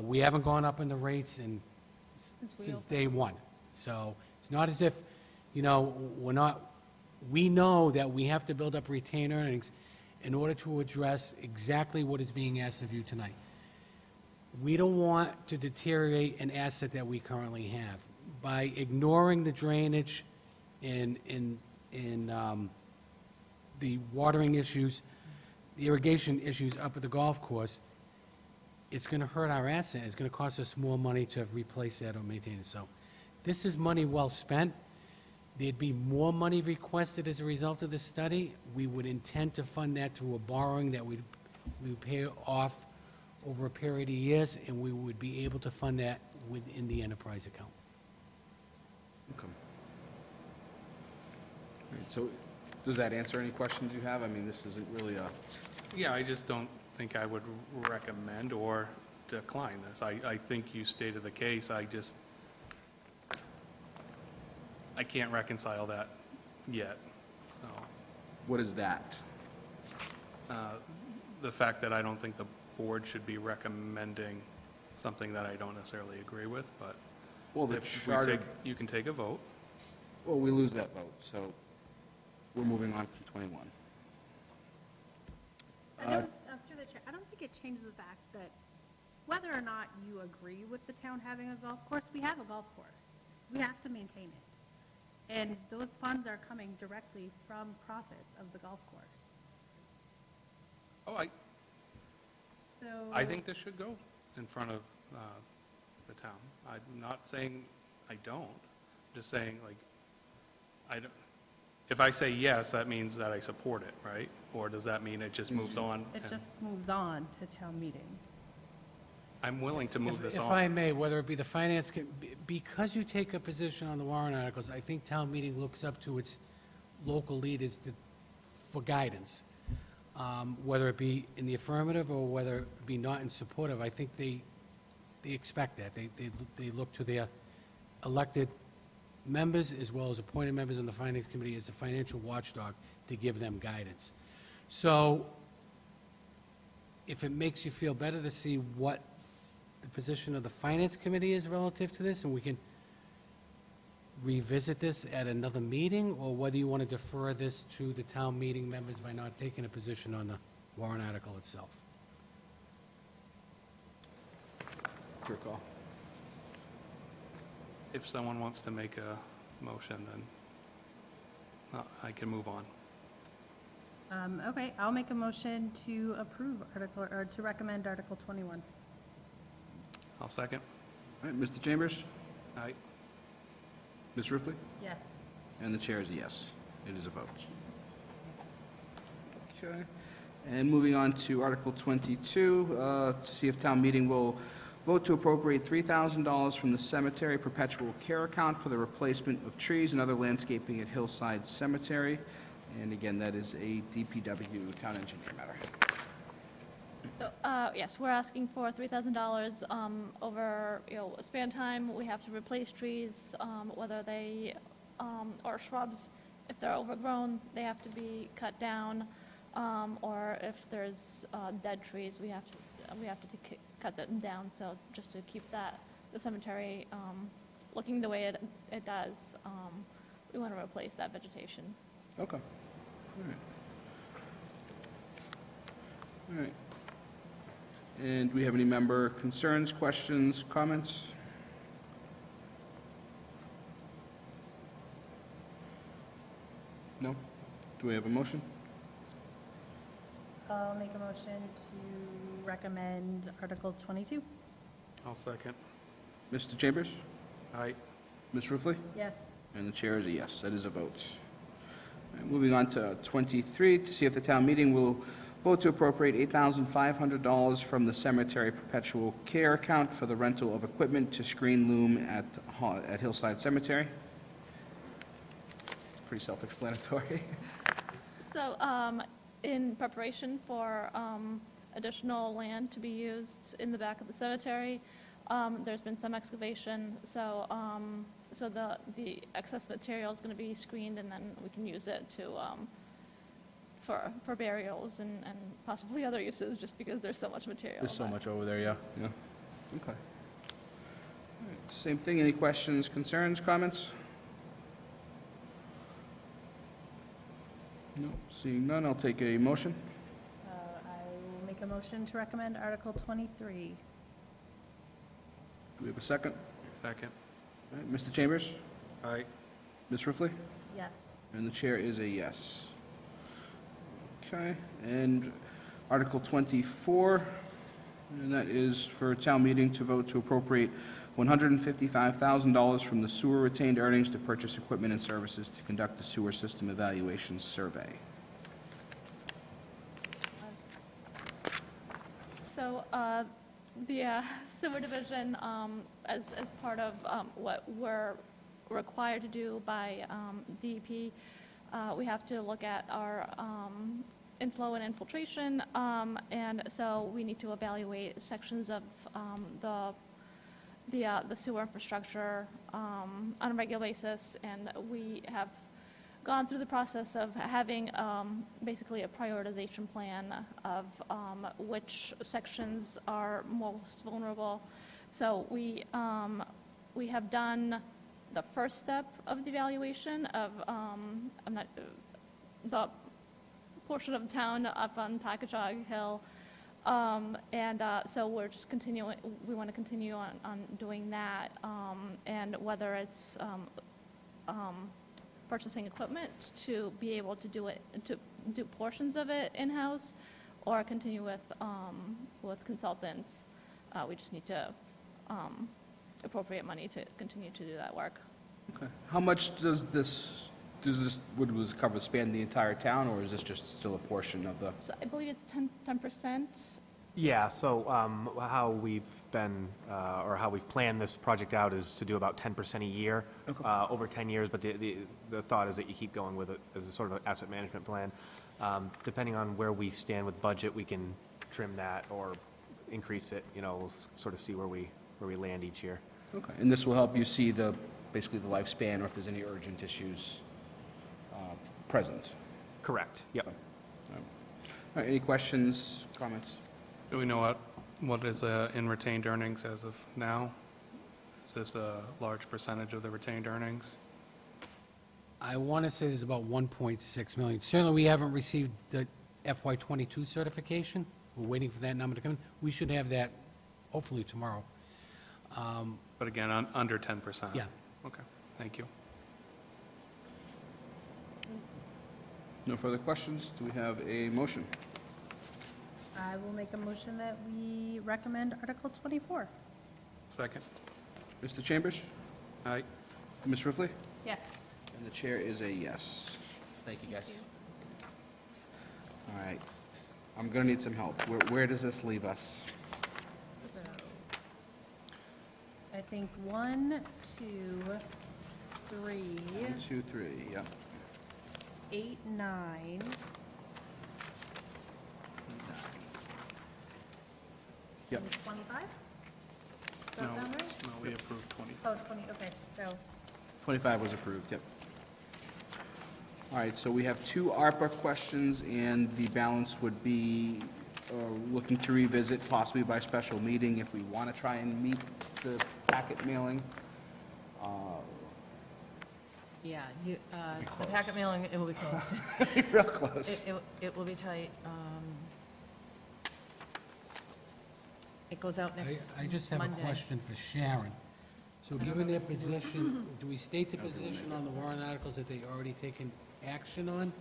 S12: We haven't gone up in the rates since day one. So it's not as if, we know that we have to build up retained earnings in order to address exactly what is being asked of you tonight. We don't want to deteriorate an asset that we currently have. By ignoring the drainage and the watering issues, the irrigation issues up at the golf course, it's going to hurt our asset. It's going to cost us more money to replace that or maintain it. So this is money well spent. There'd be more money requested as a result of this study. We would intend to fund that through a borrowing that we would pay off over a period of years, and we would be able to fund that within the enterprise account.
S1: Okay. All right, so, does that answer any questions you have? I mean, this isn't really a,
S2: Yeah, I just don't think I would recommend or decline this. I think you stated the case, I can't reconcile that yet, so.
S1: what is that?
S2: The fact that I don't think the board should be recommending something that I don't necessarily agree with, but
S1: Well, the
S2: if we
S1: charter,
S2: take, you can take a vote.
S1: well, we lose that vote, so we're moving on from 21.
S4: Through the chair, I don't think it changes the fact that whether or not you agree with the town having a golf course, we have a golf course. We have to maintain it. And those funds are coming directly from profits of the golf course.
S2: Oh,
S4: So.
S2: I think this should go in front of the town. I'm not saying I don't, just saying, like, I don't, if I say yes, that means that I support it, right? Or does that mean it just moves on?
S4: It
S2: and
S4: just moves on to town meeting.
S2: I'm willing to move this
S12: If
S2: on.
S12: I may, whether it be the finance, because you take a position on the warrant articles, I think town meeting looks up to its local leaders for guidance. Whether it be in the affirmative or whether it be not in support of, I think they expect that. They look to their elected members as well as appointed members on the finance committee as a financial watchdog to give them guidance. So if it makes you feel better to see what the position of the finance committee is relative to this, and we can revisit this at another meeting, or whether you want to defer this to the town meeting members by not taking a position on the warrant article itself.
S1: Your call.
S2: If someone wants to make a motion, then I can move on.
S4: Okay, I'll make a motion to approve article, or to recommend Article 21.
S2: I'll second.
S1: All right, Mr. Chambers?
S2: Aye.
S1: Ms. Ruffey?
S4: Yes.
S1: And the chair is a yes. It is a vote. Okay. And moving on to Article 22, to see if town meeting will vote to appropriate $3,000 from the cemetery perpetual care account for the replacement of trees and other landscaping at Hillside Cemetery. And again, that is a DPW town engineer matter.
S15: So, yes, we're asking for $3,000 over, a span of time. We have to replace trees, whether they, or shrubs, if they're overgrown, they have to be cut down, or if there's dead trees, we have to cut them down. So just to keep the cemetery looking the way it does, we want to replace that vegetation.
S1: Okay. All right. All right. And do we have any member concerns, questions, comments? No? Do we have a motion?
S4: I'll make a motion to recommend Article 22.
S2: I'll second.
S1: Mr. Chambers?
S2: Aye.
S1: Ms. Ruffey?
S4: Yes.
S1: And the chair is a yes. That is a vote. All right, moving on to 23, to see if the town meeting will vote to appropriate $8,500 from the cemetery perpetual care account for the rental of equipment to screen loom at Hillside Cemetery. Pretty self-explanatory.
S15: So, in preparation for additional land to be used in the back of the cemetery, there's been some excavation, so the excess material is going to be screened, and then we can use it to, for burials and possibly other uses, just because there's so much material.
S1: There's so much over there, yeah. Yeah. Okay. All right, same thing. Any questions, concerns, comments? No, seeing none, I'll take a motion.
S4: I will make a motion to recommend Article 23.
S1: Do we have a second?
S2: Second.
S1: All right, Mr. Chambers?
S2: Aye.
S1: Ms. Ruffey?
S4: Yes.
S1: And the chair is a yes. Okay, and Article 24, and that is for a town meeting to vote to appropriate $155,000 from the sewer retained earnings to purchase equipment and services to conduct the sewer system evaluation survey.
S15: So, the sewer division, as part of what we're required to do by DEP, we have to look at our inflow and infiltration, and so we need to evaluate sections of the sewer infrastructure on a regular basis, and we have gone through the process of having basically a prioritization plan of which sections are most vulnerable. So we have done the first step of the evaluation of the portion of town up on Packagug Hill. So we're just continuing, we want to continue on doing that, and whether it's purchasing equipment to be able to do it, to do portions of it in-house, or continue with consultants. We just need to appropriate money to continue to do that work.
S1: Okay. How much does this, would this cover, span the entire town, or is this just still a portion of the?
S15: So I believe it's 10%.
S14: Yeah, so how we've been, or how we've planned this project out is to do about 10% a year over 10 years, but the thought is that you keep going with it as a sort of asset management plan. Depending on where we stand with budget, we can trim that or increase it, we'll sort of see where we land each year.
S1: Okay. And this will help you see basically the lifespan, or if there's any urgent issues present?
S14: Correct, yep.
S1: All right, any questions, comments?
S2: Do we know what is in retained earnings as of now? Is this a large percentage of the retained earnings?
S12: I want to say there's about 1.6 million. Certainly, we haven't received the FY22 certification. We're waiting for that number to come in. We should have that hopefully tomorrow.
S2: But again, under 10%?
S12: Yeah.
S2: Okay, thank you.
S1: No further questions? Do we have a motion?
S4: I will make a motion that we recommend Article 24.
S2: Second?
S1: Mr. Chambers?
S2: Aye.
S1: Ms. Ruffey?
S4: Yes.
S1: And the chair is a yes. Thank you, guys. All right. I'm going to need some help. Where does this leave us?
S4: So, I think 1, 2, 3,
S1: 1, 2, 3, yep.
S4: 8, 9.
S1: Yep.
S4: 25? Does
S2: No,
S4: that sound right?
S2: no, we approved 25.
S4: Oh, 20, okay, so
S1: 25 was approved, yep. All right, so we have 2 ARPA questions, and the balance would be looking to revisit possibly by special meeting if we want to try and meet the packet mailing.
S3: Yeah, the packet mailing, it will be close.
S1: Real close.
S3: It will be tight. It goes out next
S12: I just have
S3: Monday.
S12: a question for Sharon. So given their position, do we state the position on the warrant articles that they already taken action on?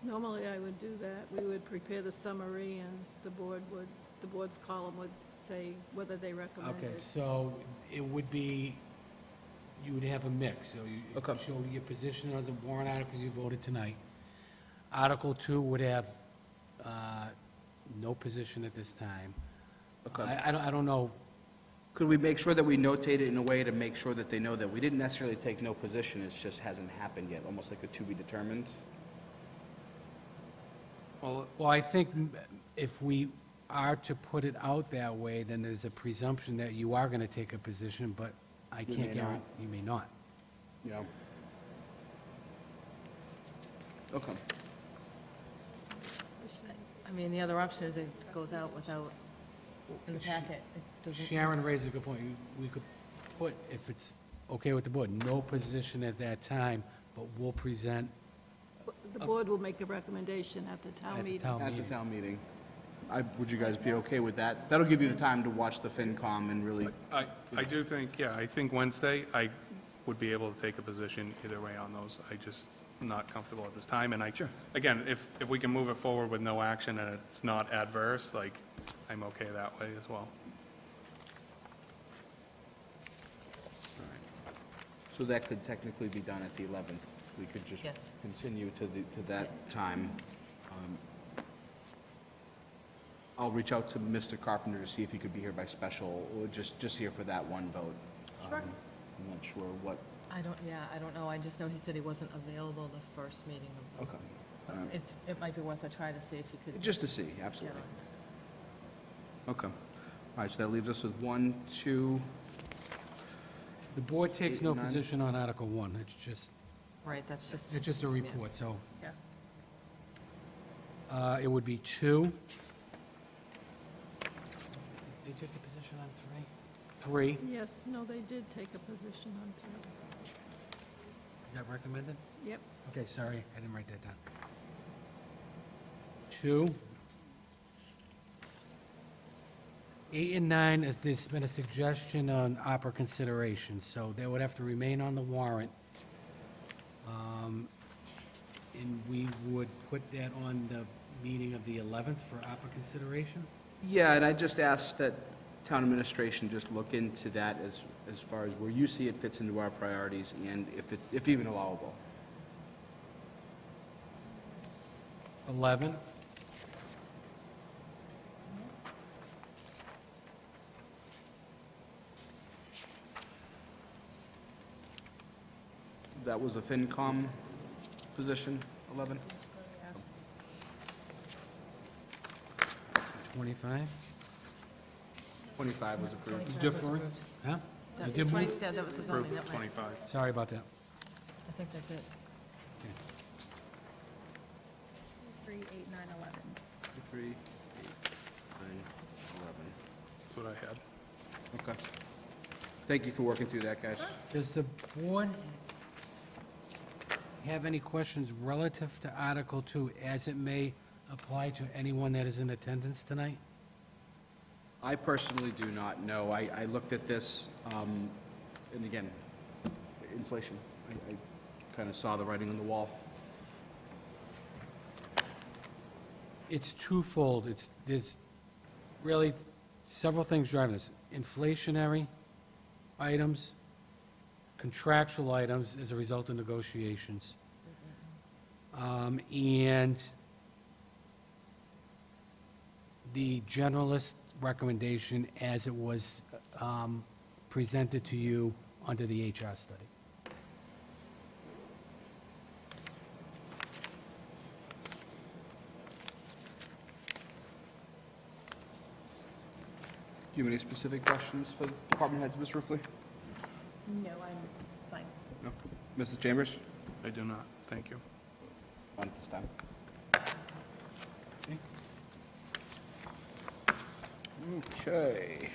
S16: Normally, I would do that. We would prepare the summary, and the board's column would say whether they recommend
S12: Okay,
S16: it.
S12: so it would be, you would have a mix. So you
S1: Okay.
S12: show your position on the warrant articles you voted tonight. Article 2 would have no position at this time.
S1: Okay.
S12: I don't know.
S1: Could we make sure that we notate it in a way to make sure that they know that we didn't necessarily take no position, it just hasn't happened yet, almost like a to be determined?
S2: Well,
S12: Well, I think if we are to put it out that way, then there's a presumption that you are going to take a position, but I
S1: You
S12: can't
S1: may not.
S12: guarantee, you may not.
S1: Yeah. Okay.
S3: I mean, the other option is it goes out without, in the packet. It doesn't.
S12: Sharon raised a good point. We could put, if it's okay with the board, no position at that time, but we'll present
S16: The board will make a recommendation at the
S12: at
S16: town
S12: the
S16: meeting.
S12: town
S1: At the
S12: meeting.
S1: town meeting. Would you guys be okay with that? That'll give you the time to watch the FinCom and really,
S2: I do think, I think Wednesday, I would be able to take a position either way on those. I just not comfortable at this time, and again, if we can move it forward with no action and it's not adverse, like, I'm okay that way as well.
S1: so that could technically be done at the 11th. We could just
S3: Yes.
S1: continue to that time. I'll reach out to Mr. Carpenter to see if he could be here by special, or just here for that one vote.
S3: Sure.
S1: I'm not sure what,
S3: I don't know, I just know he said he wasn't available the first meeting.
S1: okay.
S3: It might be worth a try to see if he could.
S1: Just to see,
S3: get
S1: absolutely.
S3: on.
S1: Okay. All right, so that leaves us with 1, 2,
S12: The board takes no
S1: 8, 9.
S12: position on Article 1. It's just,
S3: Right, that's just.
S12: it's just a report, so
S3: Yeah.
S12: it would be 2. They took a position on 3? 3,
S16: Yes, no, they did take a position on 3.
S12: is that recommended?
S16: Yep.
S12: Okay, sorry, I didn't write that down. 2. 8 and 9, there's been a suggestion on opera consideration, so they would have to remain on the warrant. And we would put that on the meeting of the 11th for opera consideration?
S1: Yeah, and I just asked that town administration just look into that as far as where you see it fits into our priorities and if even allowable.
S12: 11?
S1: That was a FinCom position, 11?
S12: 25?
S1: 25 was approved.
S12: Different? Huh? You did move?
S3: That was the zoning,
S2: Approved
S3: that went.
S2: 25.
S12: Sorry about that.
S3: I think that's it.
S15: 3, 8, 9, 11.
S1: 3, 8, 9, 11.
S2: That's what I had.
S1: Okay. Thank you for working through that, guys.
S12: Does the board have any questions relative to Article 2 as it may apply to anyone that is in attendance tonight?
S1: I personally do not know. I looked at this, and again, inflation. I kind of saw the writing on the wall.
S12: It's twofold. There's really several things driving this. Inflationary items, contractual items as a result of negotiations. And the generalist recommendation as it was presented to you under the HR study.
S1: Do you have any specific questions for department heads, Ms. Ruffey?
S4: No, I'm fine.
S1: No? Mrs. Chambers?
S2: I do not. Thank you.
S1: On at this time. Okay.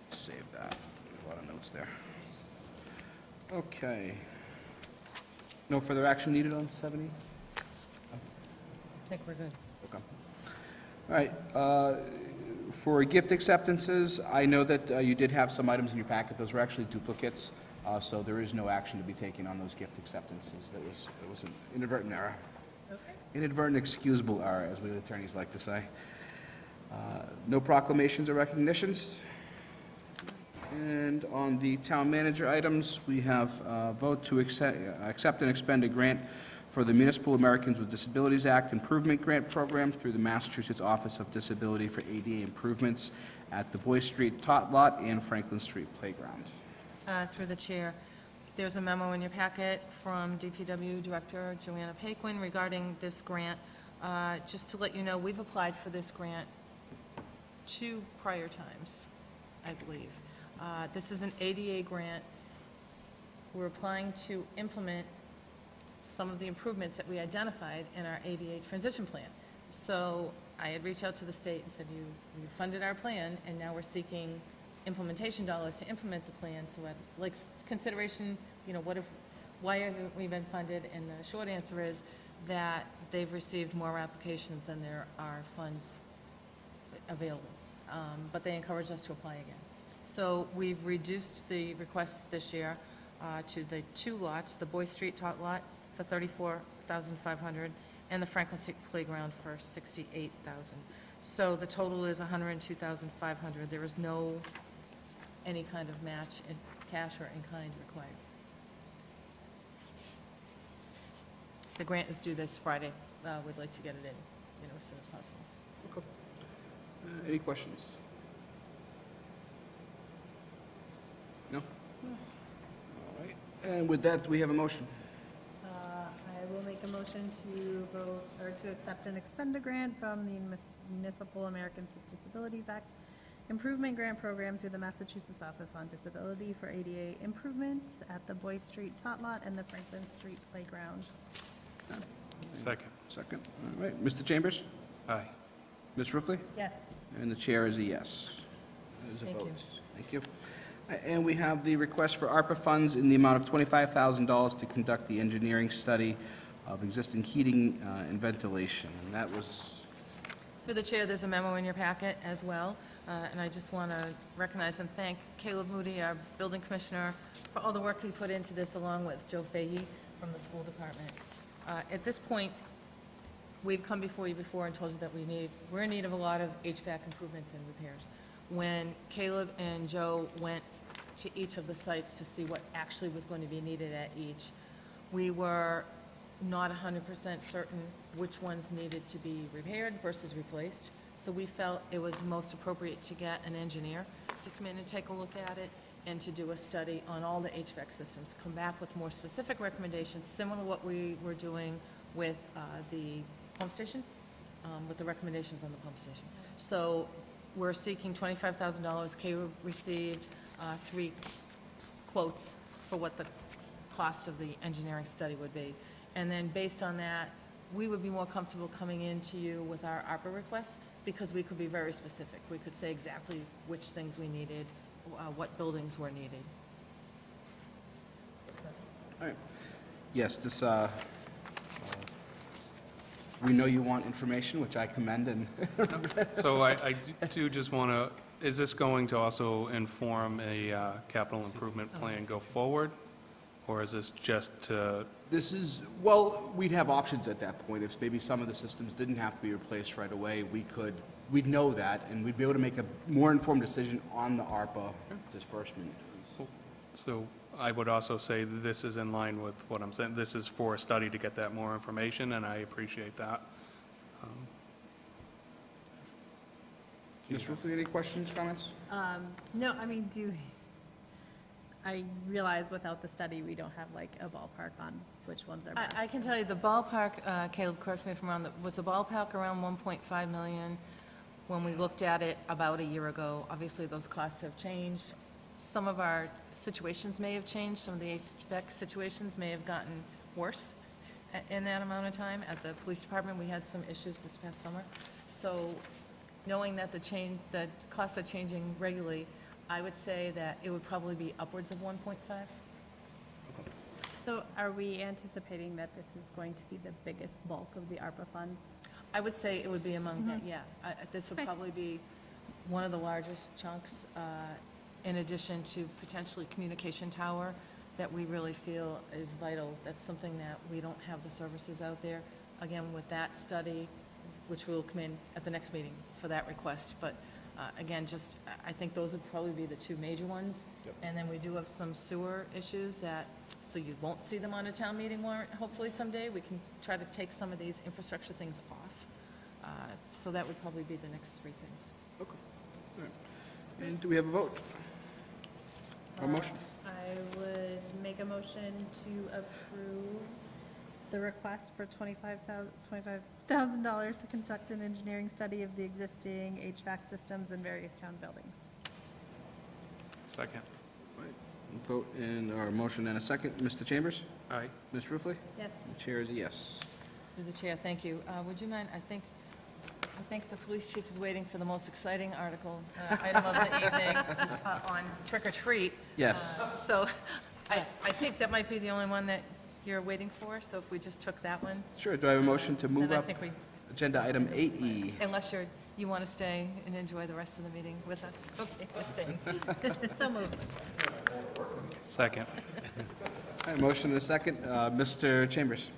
S1: Save that. A lot of notes there. Okay. No further action needed on 70?
S3: I think we're good.
S1: Okay. All right, for gift acceptances, I know that you did have some items in your packet. Those were actually duplicates, so there is no action to be taken on those gift acceptances. That was an inadvertent error.
S4: Okay.
S1: Inadvertent excusable error, as we attorneys like to say. No proclamations or recognitions. And on the town manager items, we have a vote to accept and expend a grant for the Municipal Americans with Disabilities Act Improvement Grant Program through the Massachusetts Office of Disability for ADA improvements at the Boy Street Tot Lot and Franklin Street Playground.
S3: Through the chair, there's a memo in your packet from DPW Director Joanna Paquin regarding this grant. Just to let you know, we've applied for this grant 2 prior times, I believe. This is an ADA grant. We're applying to implement some of the improvements that we identified in our ADA transition plan. So I had reached out to the state and said, you funded our plan, and now we're seeking implementation dollars to implement the plan. So I'd like consideration, why haven't we been funded? And the short answer is that they've received more applications than there are funds available. But they encouraged us to apply again. So we've reduced the request this year to the 2 lots, the Boy Street Tot Lot for $34,500 and the Franklin Street Playground for $68,000. So the total is $102,500. There is no any kind of match in cash or in kind required. The grant is due this Friday. We'd like to get it in, as soon as possible.
S1: Any questions? No? All right. And with that, do we have a motion?
S4: I will make a motion to vote, or to accept and expend a grant from the Municipal Americans with Disabilities Act Improvement Grant Program through the Massachusetts Office on Disability for ADA improvements at the Boy Street Tot Lot and the Franklin Street Playground.
S2: Second.
S1: Second. All right. Mr. Chambers?
S2: Aye.
S1: Ms. Ruffey?
S4: Yes.
S1: And the chair is a yes. It is a
S3: Thank you.
S1: vote. Thank you. And we have the request for ARPA funds in the amount of $25,000 to conduct the engineering study of existing heating and ventilation. And that was,
S3: Through the chair, there's a memo in your packet as well, and I just want to recognize and thank Caleb Moody, our building commissioner, for all the work he put into this, along with Joe Fahey from the school department. At this point, we've come before you before and told you that we're in need of a lot of HVAC improvements and repairs. When Caleb and Joe went to each of the sites to see what actually was going to be needed at each, we were not 100% certain which ones needed to be repaired versus replaced. So we felt it was most appropriate to get an engineer to come in and take a look at it and to do a study on all the HVAC systems, come back with more specific recommendations, similar to what we were doing with the pump station, with the recommendations on the pump station. So we're seeking $25,000. Caleb received 3 quotes for what the cost of the engineering study would be. And then based on that, we would be more comfortable coming into you with our ARPA requests because we could be very specific. We could say exactly which things we needed, what buildings were needed.
S1: all right. Yes, this, we know you want information, which I commend, and
S2: So I do just want to, is this going to also inform a capital improvement plan go forward? Or is this just to,
S1: this is, well, we'd have options at that point. If maybe some of the systems didn't have to be replaced right away, we'd know that, and we'd be able to make a more informed decision on the ARPA disbursement.
S2: so I would also say that this is in line with what I'm saying. This is for a study to get that more information, and I appreciate that.
S1: Ms. Ruffey, any questions, comments?
S4: No, I mean, I realize without the study, we don't have like a ballpark on which ones are best.
S3: I can tell you the ballpark, Caleb, correct me if I'm wrong, was the ballpark around 1.5 million when we looked at it about a year ago. Obviously, those costs have changed. Some of our situations may have changed. Some of the HVAC situations may have gotten worse in that amount of time. At the police department, we had some issues this past summer. So knowing that the costs are changing regularly, I would say that it would probably be upwards of 1.5.
S4: So are we anticipating that this is going to be the biggest bulk of the ARPA funds?
S3: I would say it would be among that, yeah. This would
S4: Okay.
S3: probably be one of the largest chunks, in addition to potentially communication tower, that we really feel is vital. That's something that we don't have the services out there. Again, with that study, which will come in at the next meeting for that request, but again, just, I think those would probably be the 2 major ones. And then we do have some sewer issues that, so you won't see them on a town meeting warrant, hopefully someday. We can try to take some of these infrastructure things off. So that would probably be the next 3 things.
S1: Okay. All right. And do we have a vote? Or motion?
S4: I would make a motion to approve the request for $25,000 to conduct an engineering study of the existing HVAC systems in various town buildings.
S2: Second.
S1: Vote in, or motion and a second. Mr. Chambers?
S2: Aye.
S1: Ms. Ruffey?
S4: Yes.
S1: The chair is a yes.
S3: Through the chair, thank you. Would you mind, I think the police chief is waiting for the most exciting item of the evening on trick or treat.
S1: Yes.
S3: So I think that might be the only one that you're waiting for, so if we just took that one,
S1: Sure. Do I have a motion to move
S3: then I
S1: up
S3: think we,
S1: agenda item 8E?
S3: unless you want to stay and enjoy the rest of the meeting with us. Okay, we're staying.
S4: So moved.
S2: Second.
S1: All right, motion and a second. Mr. Chambers?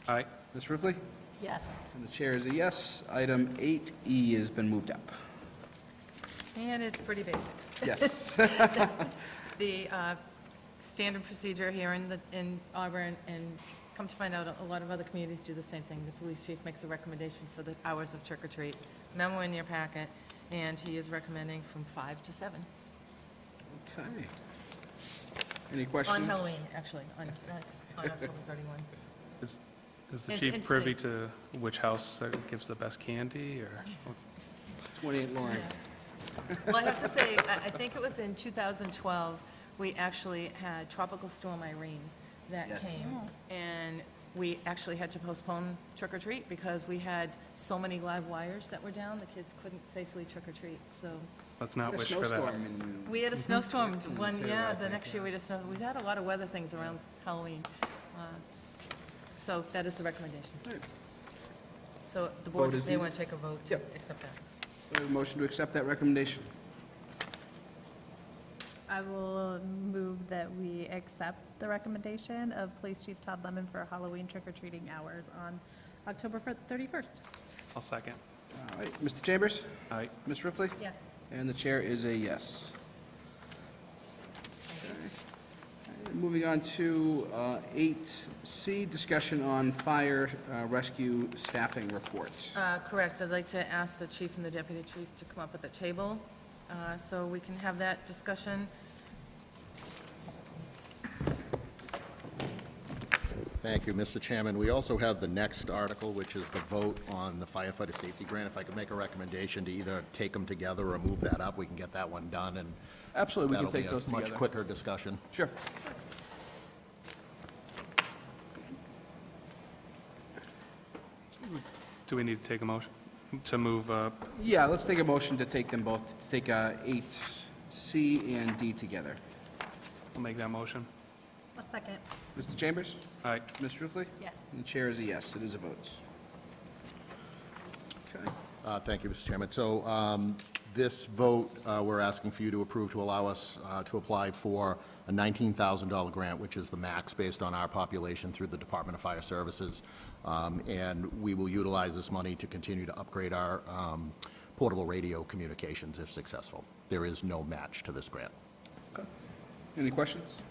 S2: Aye.
S1: Ms. Ruffey?
S4: Yes.
S1: And the chair is a yes. Item 8E has been moved up.
S3: And it's pretty basic.
S1: Yes.
S3: The standard procedure here in Auburn, and come to find out, a lot of other communities do the same thing. The police chief makes a recommendation for the hours of trick or treat. Memo in your packet. and he is recommending from 5 to 7.
S1: Okay. Any questions?
S3: On Halloween, actually, on October 31.
S2: Is the
S3: It's
S2: chief privy to which house gives the best candy, or?
S1: 28 Lauren.
S3: Well, I have to say, I think it was in 2012, we actually had Tropical Storm Irene that
S1: Yes.
S3: came, and we actually had to postpone trick or treat because we had so many live wires that were down, the kids couldn't safely trick or treat, so.
S2: Let's not
S1: A
S2: wish for that.
S1: snowstorm in-
S3: We had a snowstorm, one,
S1: too,
S3: yeah,
S1: I
S3: the
S1: think,
S3: next year we had a snow, we had a lot of weather things around Halloween. So that is the recommendation. So the board
S1: Vote is
S3: may
S1: needed?
S3: want to take a vote to
S1: Yep.
S3: accept that.
S1: Do I have a motion to accept that recommendation?
S4: I will move that we accept the recommendation of Police Chief Todd Lemon for Halloween trick-or-treating hours on October 31st.
S2: I'll second.
S1: All right, Mr. Chambers?
S2: Aye.
S1: Ms. Ruffey?
S4: Yes.
S1: And the chair is a yes. Okay. Moving on to 8C, discussion on fire rescue staffing report.
S3: Correct. I'd like to ask the chief and the deputy chief to come up at the table so we can have that discussion.
S13: Thank you, Mr. Chairman. We also have the next article, which is the vote on the firefighter safety grant. If I could make a recommendation to either take them together or move that up, we can get that one done, and
S1: Absolutely, we can
S13: that'll be
S1: take
S13: a
S1: those together.
S13: much quicker discussion.
S1: Sure.
S2: Do we need to take a motion to move,
S1: Yeah, let's take a motion to take them both, to take 8C and D together.
S2: I'll make that motion.
S4: A second.
S1: Mr. Chambers?
S2: Aye.
S1: Ms. Ruffey?
S4: Yes.
S1: And the chair is a yes, it is a vote. Okay.
S13: Thank you, Mr. Chairman. So this vote, we're asking for you to approve to allow us to apply for a $19,000 grant, which is the max based on our population through the Department of Fire Services. And we will utilize this money to continue to upgrade our portable radio communications if successful. There is no match to this grant.
S1: Any questions?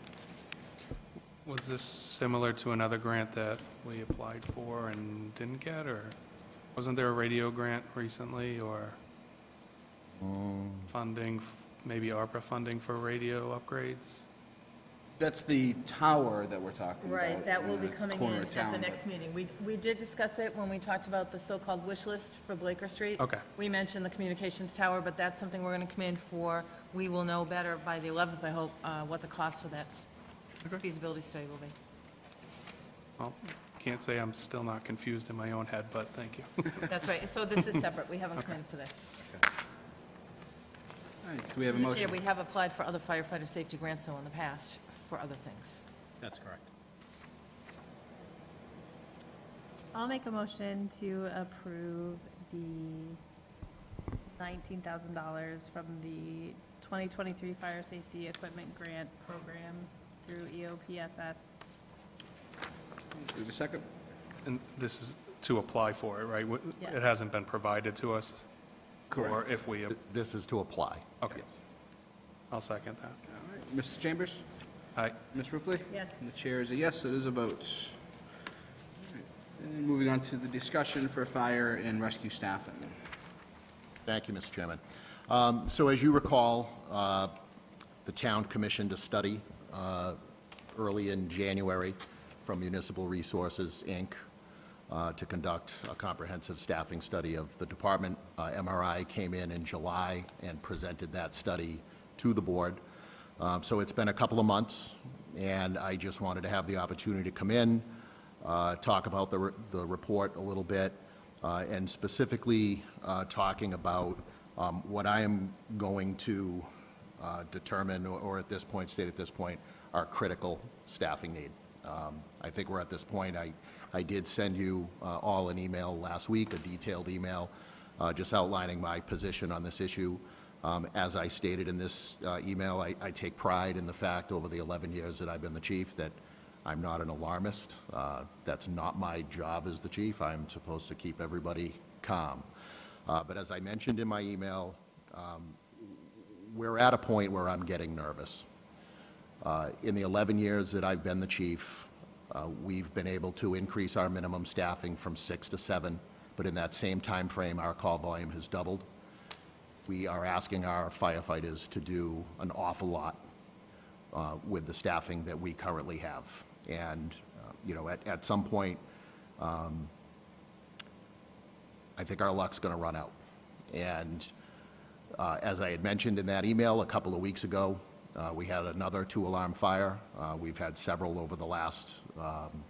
S2: Was this similar to another grant that we applied for and didn't get, or wasn't there a radio grant recently, or funding, maybe ARPA funding for radio upgrades?
S1: That's the tower that we're talking about.
S3: Right, that will be
S1: the
S3: coming
S1: corner
S3: in
S1: of
S3: at
S1: town,
S3: the
S1: but-
S3: next meeting. We did discuss it when we talked about the so-called wish list for Blaker Street.
S2: Okay.
S3: We mentioned the communications tower, but that's something we're going to come in for. We will know better by the 11th, I hope, what the cost of that feasibility study will be.
S2: Well, can't say I'm still not confused in my own head, but thank you.
S3: That's right, so this is separate, we haven't come in for this.
S1: All right, do we have a
S3: This year,
S1: motion?
S3: we have applied for other firefighter safety grants, though, in the past, for other things.
S13: That's correct.
S4: I'll make a motion to approve the $19,000 from the 2023 Fire Safety Equipment Grant Program through EOPSS.
S1: Do we have a second?
S2: And this is to apply for it, right?
S4: Yeah.
S2: It hasn't been provided to us?
S1: Correct.
S2: Or if we,
S13: This is to apply.
S2: okay. I'll second that.
S1: All right, Mr. Chambers?
S2: Aye.
S1: Ms. Ruffey?
S4: Yes.
S1: And the chair is a yes, it is a vote. All right, and moving on to the discussion for fire and rescue staffing.
S13: Thank you, Mr. Chairman. So as you recall, the town commissioned a study early in January from Municipal Resources, Inc., to conduct a comprehensive staffing study of the department. MRI came in July and presented that study to the board. So it's been a couple of months, and I just wanted to have the opportunity to come in, talk about the report a little bit, and specifically talking about what I am going to determine, or at this point, state at this point, our critical staffing need. I think we're at this point. I did send you all an email last week, a detailed email, just outlining my position on this issue. As I stated in this email, I take pride in the fact over the 11 years that I've been the chief that I'm not an alarmist. That's not my job as the chief. I'm supposed to keep everybody calm. But as I mentioned in my email, we're at a point where I'm getting nervous. In the 11 years that I've been the chief, we've been able to increase our minimum staffing from 6 to 7, but in that same time frame, our call volume has doubled. we are asking our firefighters to do an awful lot with the staffing that we currently have. And, you know, at some point, I think our luck's going to run out. And as I had mentioned in that email a couple of weeks ago, we had another 2-alarm fire. We've had several over the last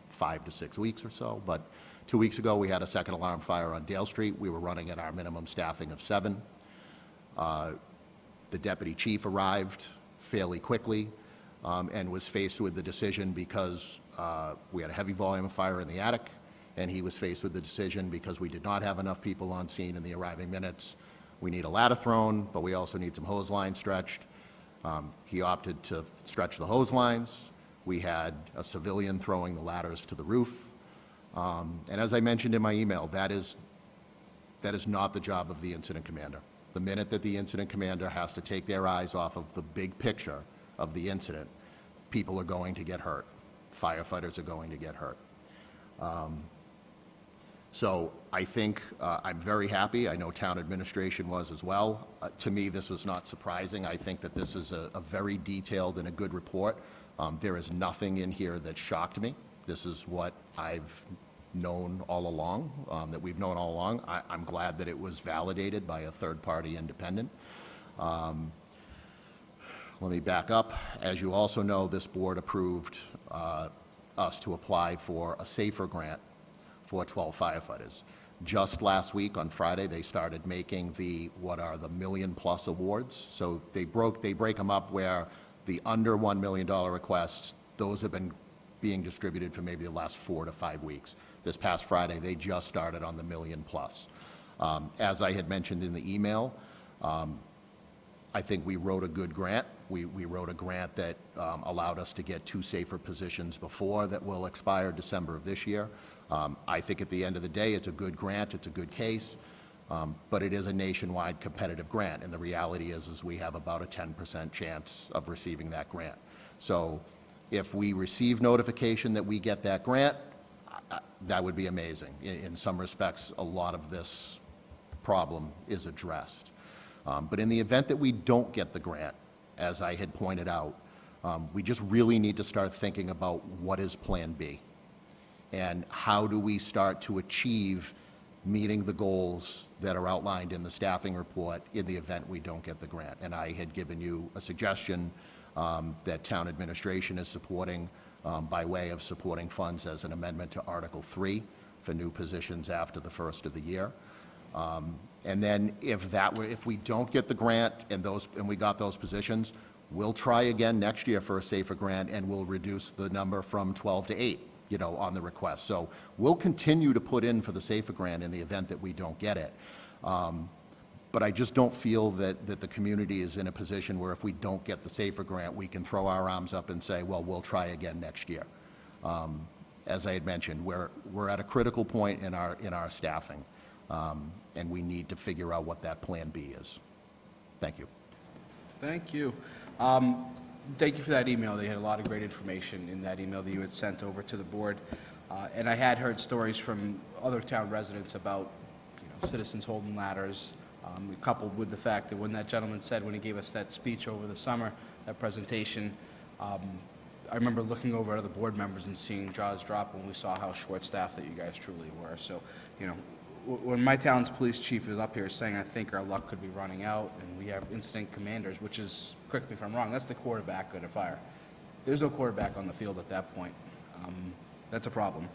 S13: 5 to 6 weeks or so, but 2 weeks ago, we had a second alarm fire on Dale Street. We were running at our minimum staffing of 7. The deputy chief arrived fairly quickly and was faced with the decision because we had a heavy volume of fire in the attic, and he was faced with the decision because we did not have enough people on scene in the arriving minutes. We need a ladder thrown, but we also need some hose lines stretched. He opted to stretch the hose lines. We had a civilian throwing the ladders to the roof. And as I mentioned in my email, that is not the job of the incident commander. The minute that the incident commander has to take their eyes off of the big picture of the incident, people are going to get hurt. Firefighters are going to get hurt. So I think I'm very happy. I know town administration was as well. To me, this was not surprising. I think that this is a very detailed and a good report. There is nothing in here that shocked me. This is what I've known all along, that we've known all along. I'm glad that it was validated by a third-party independent. Let me back up. As you also know, this board approved us to apply for a SAFER grant for 12 firefighters. Just last week, on Friday, they started making what are the million-plus awards. So they break them up where the under $1 million requests, those have been being distributed for maybe the last 4 to 5 weeks. This past Friday, they just started on the million-plus. As I had mentioned in the email, I think we wrote a good grant. We wrote a grant that allowed us to get 2 SAFER positions before that will expire December of this year. I think at the end of the day, it's a good grant, it's a good case, but it is a nationwide competitive grant, and the reality is we have about a 10% chance of receiving that grant. So if we receive notification that we get that grant, that would be amazing. In some respects, a lot of this problem is addressed. But in the event that we don't get the grant, as I had pointed out, we just really need to start thinking about what is Plan B, and how do we start to achieve meeting the goals that are outlined in the staffing report in the event we don't get the grant. And I had given you a suggestion that town administration is supporting by way of supporting funds as an amendment to Article 3 for new positions after the first of the year. And then if we don't get the grant and we got those positions, we'll try again next year for a SAFER grant, and we'll reduce the number from 12 to 8, on the request. So we'll continue to put in for the SAFER grant in the event that we don't get it. But I just don't feel that the community is in a position where if we don't get the SAFER grant, we can throw our arms up and say, well, we'll try again next year. As I had mentioned, we're at a critical point in our staffing, and we need to figure out what that Plan B is. Thank you.
S1: Thank you. Thank you for that email. They had a lot of great information in that email that you had sent over to the board. And I had heard stories from other town residents about citizens holding ladders, coupled with the fact that when that gentleman said, when he gave us that speech over the summer, that presentation, I remember looking over at other board members and seeing jaws drop when we saw how short-staffed that you guys truly were. So, when my town's police chief is up here saying, I think our luck could be running out, and we have incident commanders, which is, correct me if I'm wrong, that's the quarterback at a fire. There's no quarterback on the field at that point. That's a problem.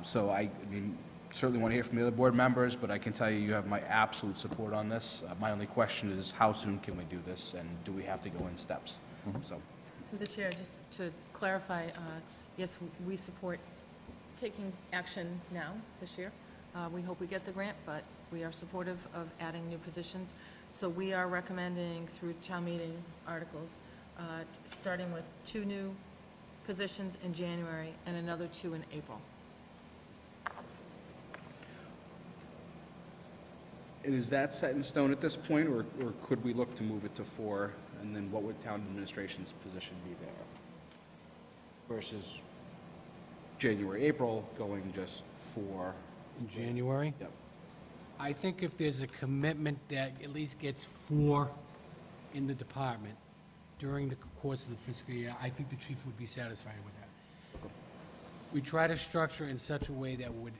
S1: So I mean, certainly want to hear from the other board members, but I can tell you have my absolute support on this. My only question is, how soon can we do this, and do we have to go in steps? So,
S3: Through the chair, just to clarify, yes, we support taking action now, this year. We hope we get the grant, but we are supportive of adding new positions. So we are recommending through town meeting articles, starting with 2 new positions in January and another 2 in April.
S1: and is that set in stone at this point, or could we look to move it to 4, and then what would town administration's position be there? Versus January, April, going just 4.
S12: In January?
S1: Yep.
S12: I think if there's a commitment that at least gets 4 in the department during the course of the fiscal year, I think the chief would be satisfied with that. We try to structure in such a way that would,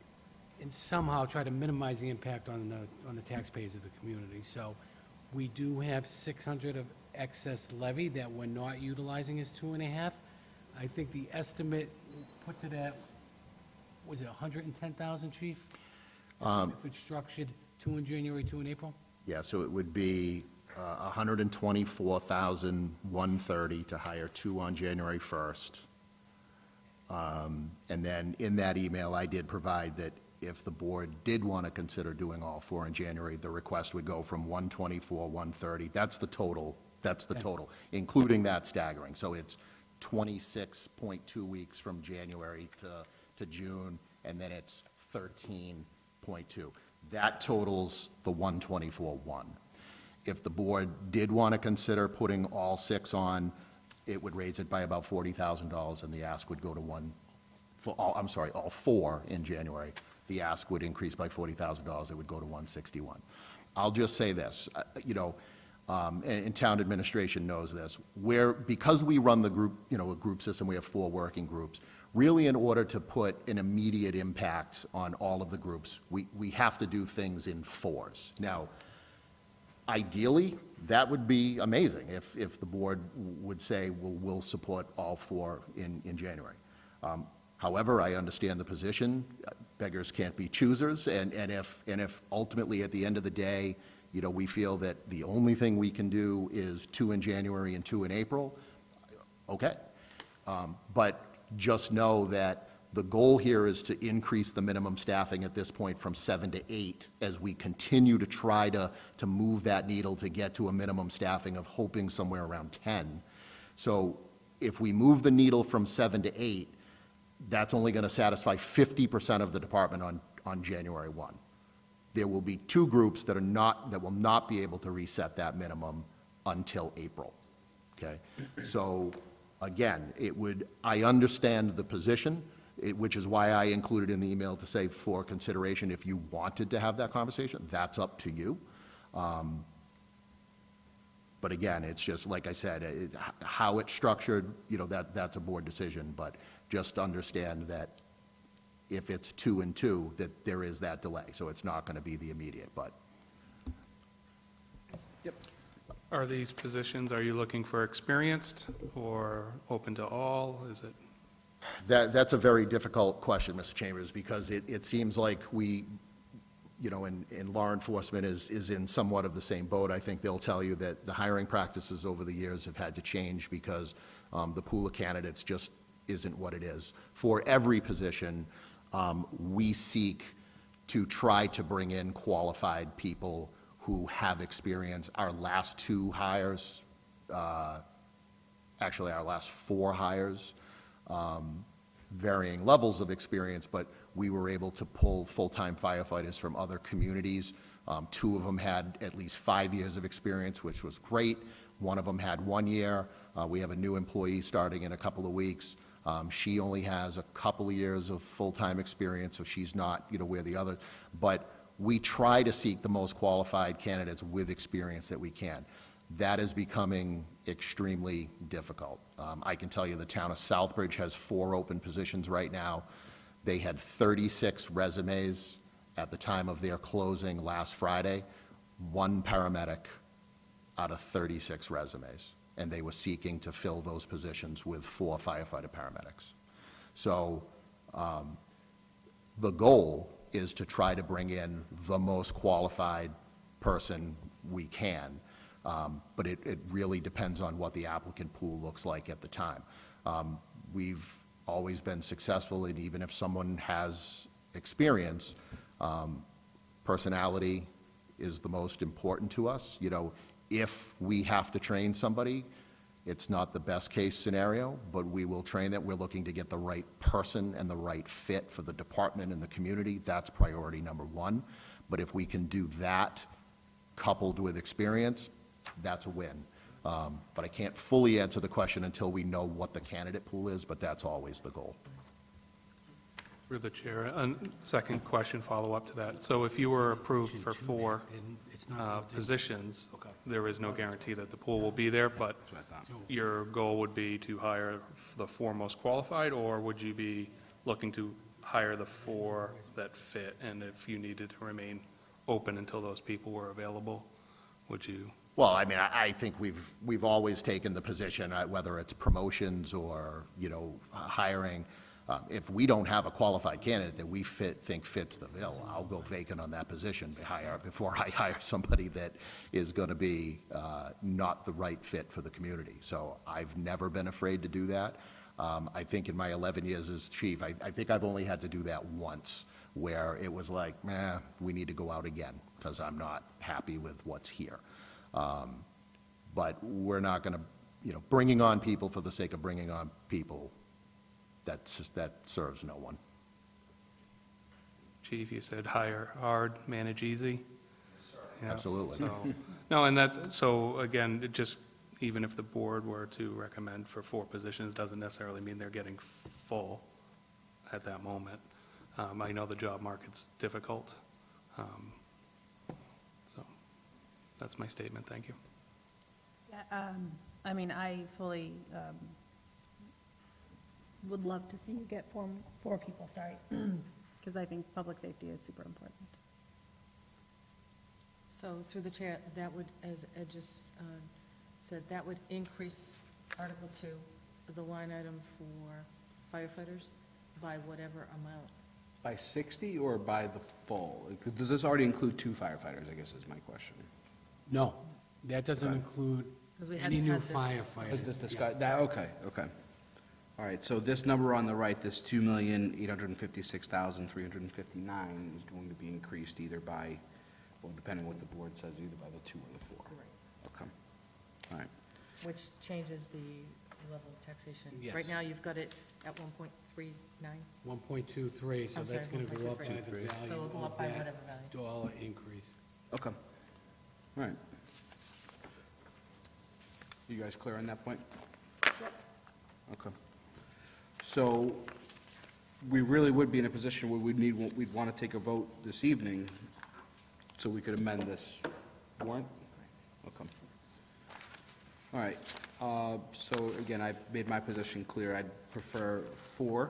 S12: and somehow try to minimize the impact on the taxpayers of the community. So we do have 600 of excess levy that we're not utilizing as 2.5. I think the estimate puts it at, was it 110,000, chief? If it's structured 2 in January, 2 in April?
S13: Yeah, so it would be 124,130 to hire 2 on January 1st. And then in that email, I did provide that if the board did want to consider doing all 4 in January, the request would go from 124, 130. That's the total, including that staggering. So it's 26.2 weeks from January to June, and then it's 13.2. That totals the 124.1. If the board did want to consider putting all 6 on, it would raise it by about $40,000, and the ask would go to all 4 in January. The ask would increase by $40,000. It would go to 161. I'll just say this, and town administration knows this, because we run the group, a group system, we have 4 working groups. Really, in order to put an immediate impact on all of the groups, we have to do things in 4s. Now, ideally, that would be amazing if the board would say, well, we'll support all 4 in January. However, I understand the position. Beggars can't be choosers, and if ultimately at the end of the day, we feel that the only thing we can do is 2 in January and 2 in April, okay. But just know that the goal here is to increase the minimum staffing at this point from 7 to 8 as we continue to try to move that needle to get to a minimum staffing of hoping somewhere around 10. So if we move the needle from 7 to 8, that's only going to satisfy 50% of the department on January 1. There will be 2 groups that will not be able to reset that minimum until April, okay? So again, I understand the position, which is why I included in the email to say for consideration, if you wanted to have that conversation, that's up to you. But again, it's just, like I said, how it's structured, that's a board decision, but just understand that if it's 2 and 2, that there is that delay, so it's not going to be the immediate, but.
S1: Yep.
S2: Are these positions, are you looking for experienced or open to all? Is it?
S13: That's a very difficult question, Mr. Chambers, because it seems like we, and law enforcement is in somewhat of the same boat. I think they'll tell you that the hiring practices over the years have had to change because the pool of candidates just isn't what it is. For every position, we seek to try to bring in qualified people who have experience. Our last 2 hires, actually our last 4 hires, varying levels of experience, but we were able to pull full-time firefighters from other communities. 2 of them had at least 5 years of experience, which was great. 1 of them had 1 year. We have a new employee starting in a couple of weeks. She only has a couple of years of full-time experience, so she's not, where the other, but we try to seek the most qualified candidates with experience that we can. That is becoming extremely difficult. I can tell you the town of Southbridge has 4 open positions right now. They had 36 resumes at the time of their closing last Friday, 1 paramedic out of 36 resumes. And they were seeking to fill those positions with 4 firefighter paramedics. So the goal is to try to bring in the most qualified person we can, but it really depends on what the applicant pool looks like at the time. We've always been successful, and even if someone has experience, personality is the most important to us. If we have to train somebody, it's not the best case scenario, but we will train that. We're looking to get the right person and the right fit for the department and the community. That's priority number 1. But if we can do that coupled with experience, that's a win. But I can't fully answer the question until we know what the candidate pool is, but that's always the goal.
S2: Through the chair, a second question, follow-up to that. So if you were approved for 4 positions, there is no guarantee that the pool will be there, but your goal would be to hire the 4 most qualified, or would you be looking to hire the 4 that fit, and if you needed to remain open until those people were available, would you?
S13: Well, I mean, I think we've always taken the position, whether it's promotions or, hiring, if we don't have a qualified candidate that we think fits the bill, I'll go vacant on that position before I hire somebody that is going to be not the right fit for the community. So I've never been afraid to do that. I think in my 11 years as chief, I think I've only had to do that once, where it was like, we need to go out again, because I'm not happy with what's here. But we're not going to, bringing on people for the sake of bringing on people, that serves no one.
S2: Chief, you said hire hard, manage easy? Yeah,
S13: Absolutely.
S2: so- No, and that's, so again, it just, even if the board were to recommend for 4 positions, doesn't necessarily mean they're getting full at that moment. I know the job market's difficult. So that's my statement, thank you.
S4: Yeah, I mean, I fully would love to see you get 4 people, sorry, because I think public safety is super important.
S3: So through the chair, that would, as Ed just said, that would increase Article 2, the line item for firefighters, by whatever amount.
S1: By 60 or by the full? Does this already include 2 firefighters, I guess is my question.
S12: No, that doesn't include
S3: 'Cause we
S12: any
S3: hadn't
S12: new
S3: had this.
S12: firefighters.
S1: Is this
S12: Yeah.
S1: discussed, that, okay. All right, so this number on the right, this 2,856,359 is going to be increased either by, well, depending on what the board says, either by the 2 or the 4. Okay, all right.
S3: Which changes the level of taxation.
S12: Yes.
S3: Right now, you've got it at 1.39.
S12: 1.23, so
S3: I'm
S12: that's
S3: sorry,
S12: going to go up by the
S3: 1.23. So
S12: value
S3: it'll go
S12: of
S3: up by
S12: that
S3: whatever value.
S12: dollar increase.
S1: Okay, all right. You guys clear on that point? Okay. So we really would be in a position where we'd want to take a vote this evening so we could amend this warrant? Okay. All right, so again, I made my position clear. I'd prefer 4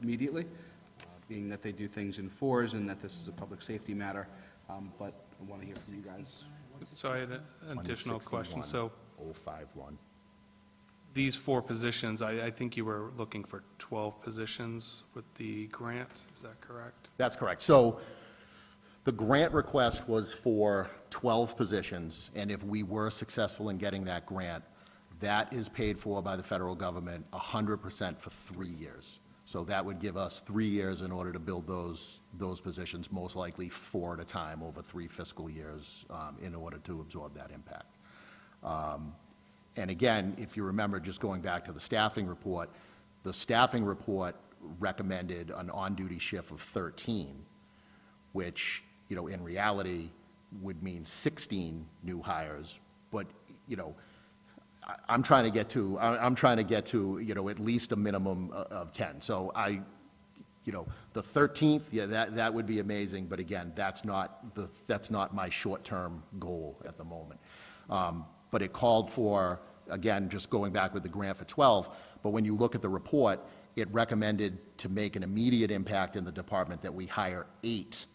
S1: immediately, being that they do things in 4s and that this is a public safety matter, but I want to hear from you guys.
S2: So I had an additional question. So
S13: 051.
S2: these 4 positions, I think you were looking for 12 positions with the grant, is that correct?
S13: That's correct. So the grant request was for 12 positions, and if we were successful in getting that grant, that is paid for by the federal government 100% for 3 years. So that would give us 3 years in order to build those positions, most likely 4 at a time over 3 fiscal years, in order to absorb that impact. And again, if you remember, just going back to the staffing report recommended an on-duty shift of 13, which, in reality would mean 16 new hires. But, I'm trying to get to, at least a minimum of 10. So the 13th, yeah, that would be amazing, but again, that's not my short-term goal at the moment. But it called for, again, just going back with the grant for 12, but when you look at the report, it recommended to make an immediate impact in the department that we hire 8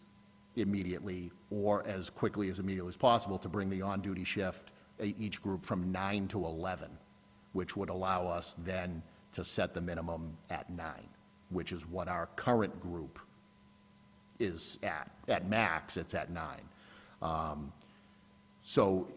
S13: immediately, or as quickly as immediately as possible, to bring the on-duty shift, each group, from 9 to 11, which would allow us then to set the minimum at 9, which is what our current group is at. At max, it's at 9. So,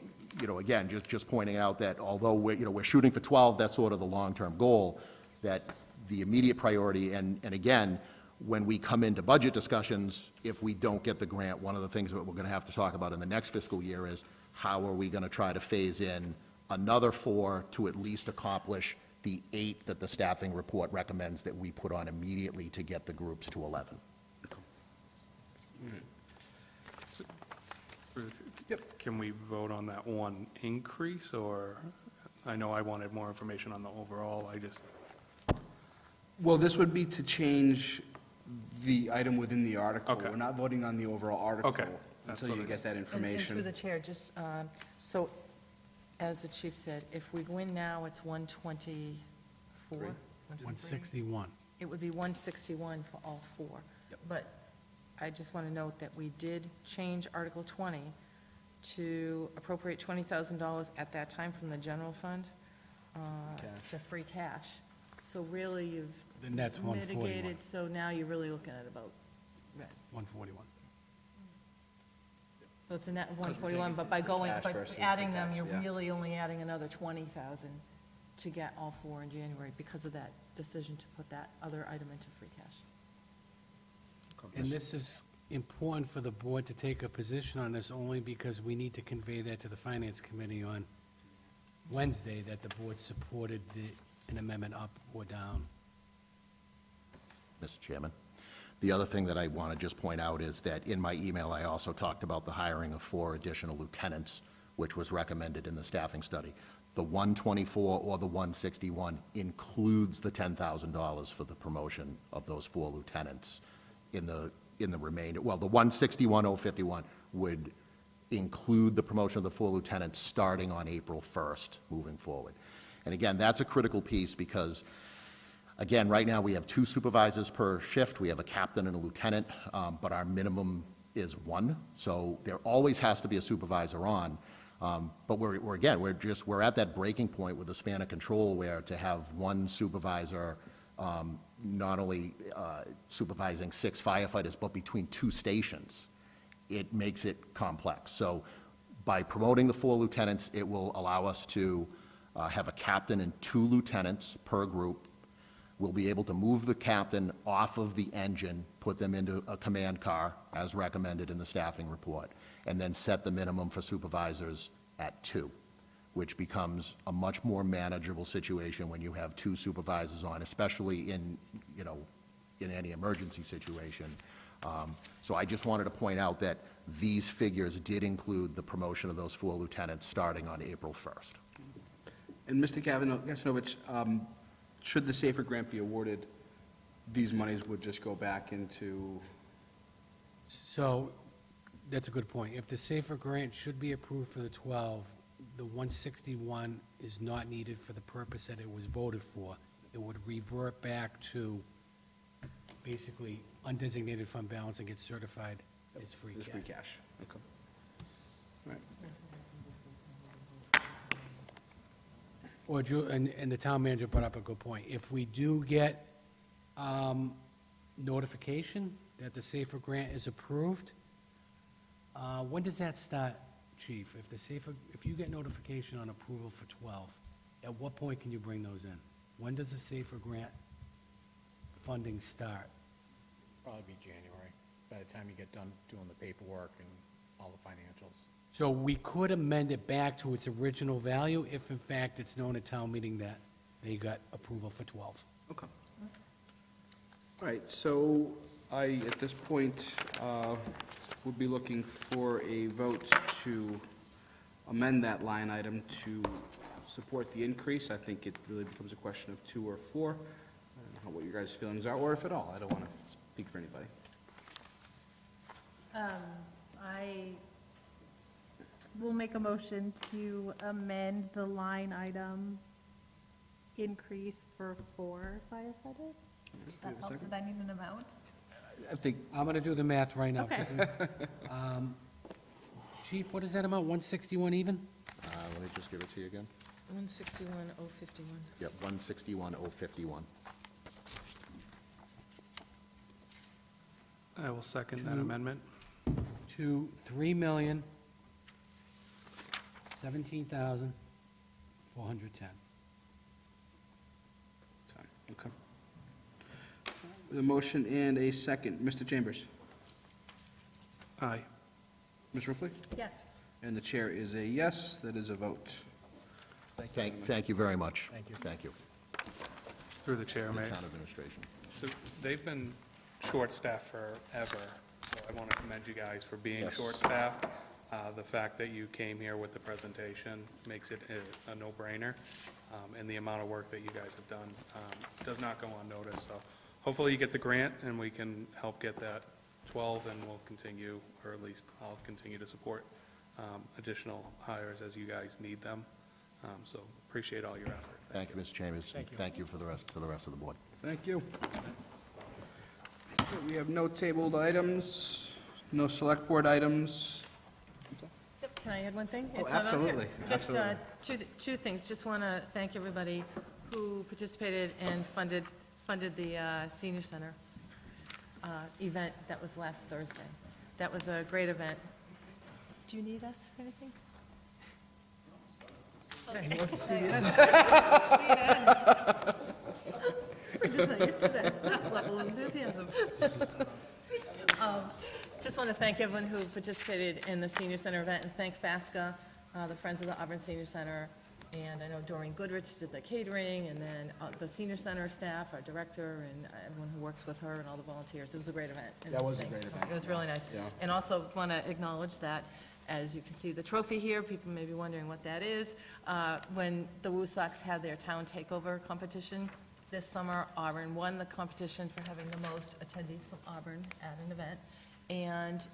S13: again, just pointing out that although we're shooting for 12, that's sort of the long-term goal, that the immediate priority, and again, when we come into budget discussions, if we don't get the grant, one of the things that we're going to have to talk about in the next fiscal year is how are we going to try to phase in another 4 to at least accomplish the 8 that the staffing report recommends that we put on immediately to get the groups to 11.
S2: Can we vote on that one increase, or, I know I wanted more information on the overall,
S1: Well, this would be to change the item within the article.
S2: Okay.
S1: We're not voting on the overall article.
S2: Okay, that's
S1: Until
S2: what
S1: you
S2: it
S1: get
S2: is.
S1: that
S3: And
S1: information.
S3: through the chair, just, so, as the chief said, if we go in now, it's 124?
S12: 161.
S3: It would be 161 for all four. But I just want to note that we did change Article 20 to appropriate $20,000 at that time from the general fund to free cash. So really, you've
S12: The net's 141.
S3: mitigated, so now you're really looking at about, right.
S12: 141.
S3: So it's a net
S1: we're
S3: 141,
S1: taking
S3: but by going,
S1: cash
S3: by
S1: versus
S3: adding
S1: the
S3: them,
S1: cash,
S3: you're
S1: yeah.
S3: really only adding another 20,000 to get all four in January because of that decision to put that other item into free cash.
S12: And this is important for the board to take a position on this only because we need to convey that to the Finance Committee on Wednesday, that the board supported an amendment up or down.
S13: Mr. Chairman. The other thing that I want to just point out is that in my email, I also talked about the hiring of 4 additional lieutenants, which was recommended in the staffing study. The 124 or the 161 includes the $10,000 for the promotion of those 4 lieutenants in the remainder. Well, the 161,051 would include the promotion of the 4 lieutenants starting on April 1st, moving forward. And again, that's a critical piece because, again, right now we have 2 supervisors per shift. We have a captain and a lieutenant, but our minimum is 1. So there always has to be a supervisor on. But we're at that breaking point with the span of control where to have 1 supervisor not only supervising 6 firefighters, but between 2 stations, it makes it complex. So by promoting the 4 lieutenants, it will allow us to have a captain and 2 lieutenants per group. We'll be able to move the captain off of the engine, put them into a command car, as recommended in the staffing report, and then set the minimum for supervisors at 2, which becomes a much more manageable situation when you have 2 supervisors on, especially in any emergency situation. So I just wanted to point out that these figures did include the promotion of those 4 lieutenants starting on April 1st.
S1: And Mr. Gastinovich, should the SAFER grant be awarded, these monies would just go back into,
S12: So, that's a good point. If the SAFER grant should be approved for the 12, the 161 is not needed for the purpose that it was voted for. It would revert back to basically undesignated fund balance and get certified as free
S1: as
S12: cash.
S1: free cash? Okay. All right.
S12: Or, and the town manager brought up a good point. If we do get notification that the SAFER grant is approved, when does that start, Chief? If you get notification on approval for 12, at what point can you bring those in? When does the SAFER grant funding start?
S17: Probably be January, by the time you get done doing the paperwork and all the financials.
S12: So we could amend it back to its original value if in fact it's known at town meeting that they got approval for 12.
S1: Okay. All right, so I, at this point, would be looking for a vote to amend that line item to support the increase. I think it really becomes a question of 2 or 4. I don't know what your guys' feelings are, or if at all. I don't want to speak for anybody.
S4: I will make a motion to amend the line item increase for 4 firefighters. That helps. Did I need an amount?
S1: I think,
S12: I'm going to do the math right now.
S4: Okay.
S12: Chief, what is that amount, 161 even?
S13: Let me just give it to you again.
S3: 161,051.
S13: Yep, 161,051.
S2: I will second that amendment.
S12: To $3,017,410.
S1: okay. The motion and a second. Mr. Chambers?
S2: Aye.
S1: Ms. Ruffey?
S4: Yes.
S1: And the chair is a yes. That is a vote.
S13: Thank you very much. Thank you.
S2: Through the chair,
S13: The
S2: Mayor.
S13: town administration.
S2: So they've been short-staffed forever, so I want to commend you guys for being
S13: Yes.
S2: short-staffed. The fact that you came here with the presentation makes it a no-brainer, and the amount of work that you guys have done does not go unnoticed, so hopefully you get the grant, and we can help get that 12, and we'll continue, or at least I'll continue to support additional hires as you guys need them. So appreciate all your effort.
S13: Thank you, Mr. Chambers. Thank you for the rest, to the rest of the board.
S1: Thank you. We have no tabled items, no select board items.
S3: Can I add one thing?
S1: Oh,
S3: It's not on here.
S1: absolutely,
S3: Just
S1: absolutely.
S3: two things. Just want to thank everybody who participated and funded the senior center event that was last Thursday. That was a great event. Do you need us for anything?
S1: He wants to see the end.
S3: We're just not used to that level of enthusiasm. Just want to thank everyone who participated in the senior center event, and thank FASCA, the Friends of the Auburn Senior Center, and I know Doreen Goodrich did the catering, and then the senior center staff, our director, and everyone who works with her, and all the volunteers. It was a great event. And
S1: That was a
S3: thanks.
S1: great event.
S3: It was really nice.
S1: Yeah.
S3: And also want to acknowledge that, as you can see the trophy here, people may be wondering what that is. When the Woo Sox had their town takeover competition this summer, Auburn won the competition for having the most attendees from Auburn at an event. And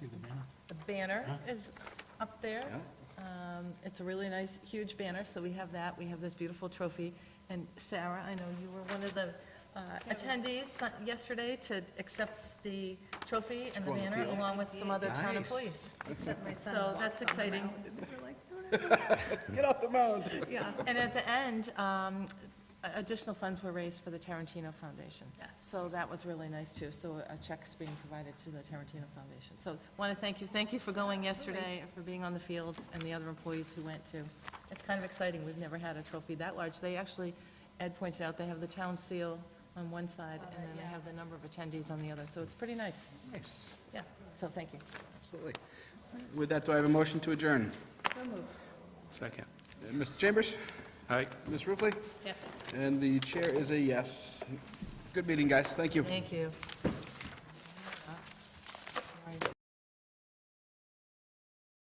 S3: the banner is up there. It's a really nice, huge banner, so we have that. We have this beautiful trophy. And Sarah, I know you were one of the attendees yesterday to accept the trophy and the banner, along with some other town
S1: Nice.
S3: employees. So that's exciting.
S1: Get off the mound.
S3: And at the end, additional funds were raised for the Tarantino Foundation. So that was really nice, too. So a check's being provided to the Tarantino Foundation. So want to thank you. Thank you for going yesterday, and for being on the field, and the other employees who went, too. It's kind of exciting. We've never had a trophy that large. They actually, Ed pointed out, they have the town seal on one side, and then they have the number of attendees on the other. So it's pretty nice.
S1: Nice.
S3: Yeah, so thank you.
S1: Absolutely. With that, do I have a motion to adjourn?
S2: Second.
S1: Mr. Chambers?
S2: Aye.
S1: Ms. Ruffey?
S3: Yes.
S1: And the chair is a yes. Good meeting, guys. Thank you.
S3: Thank you.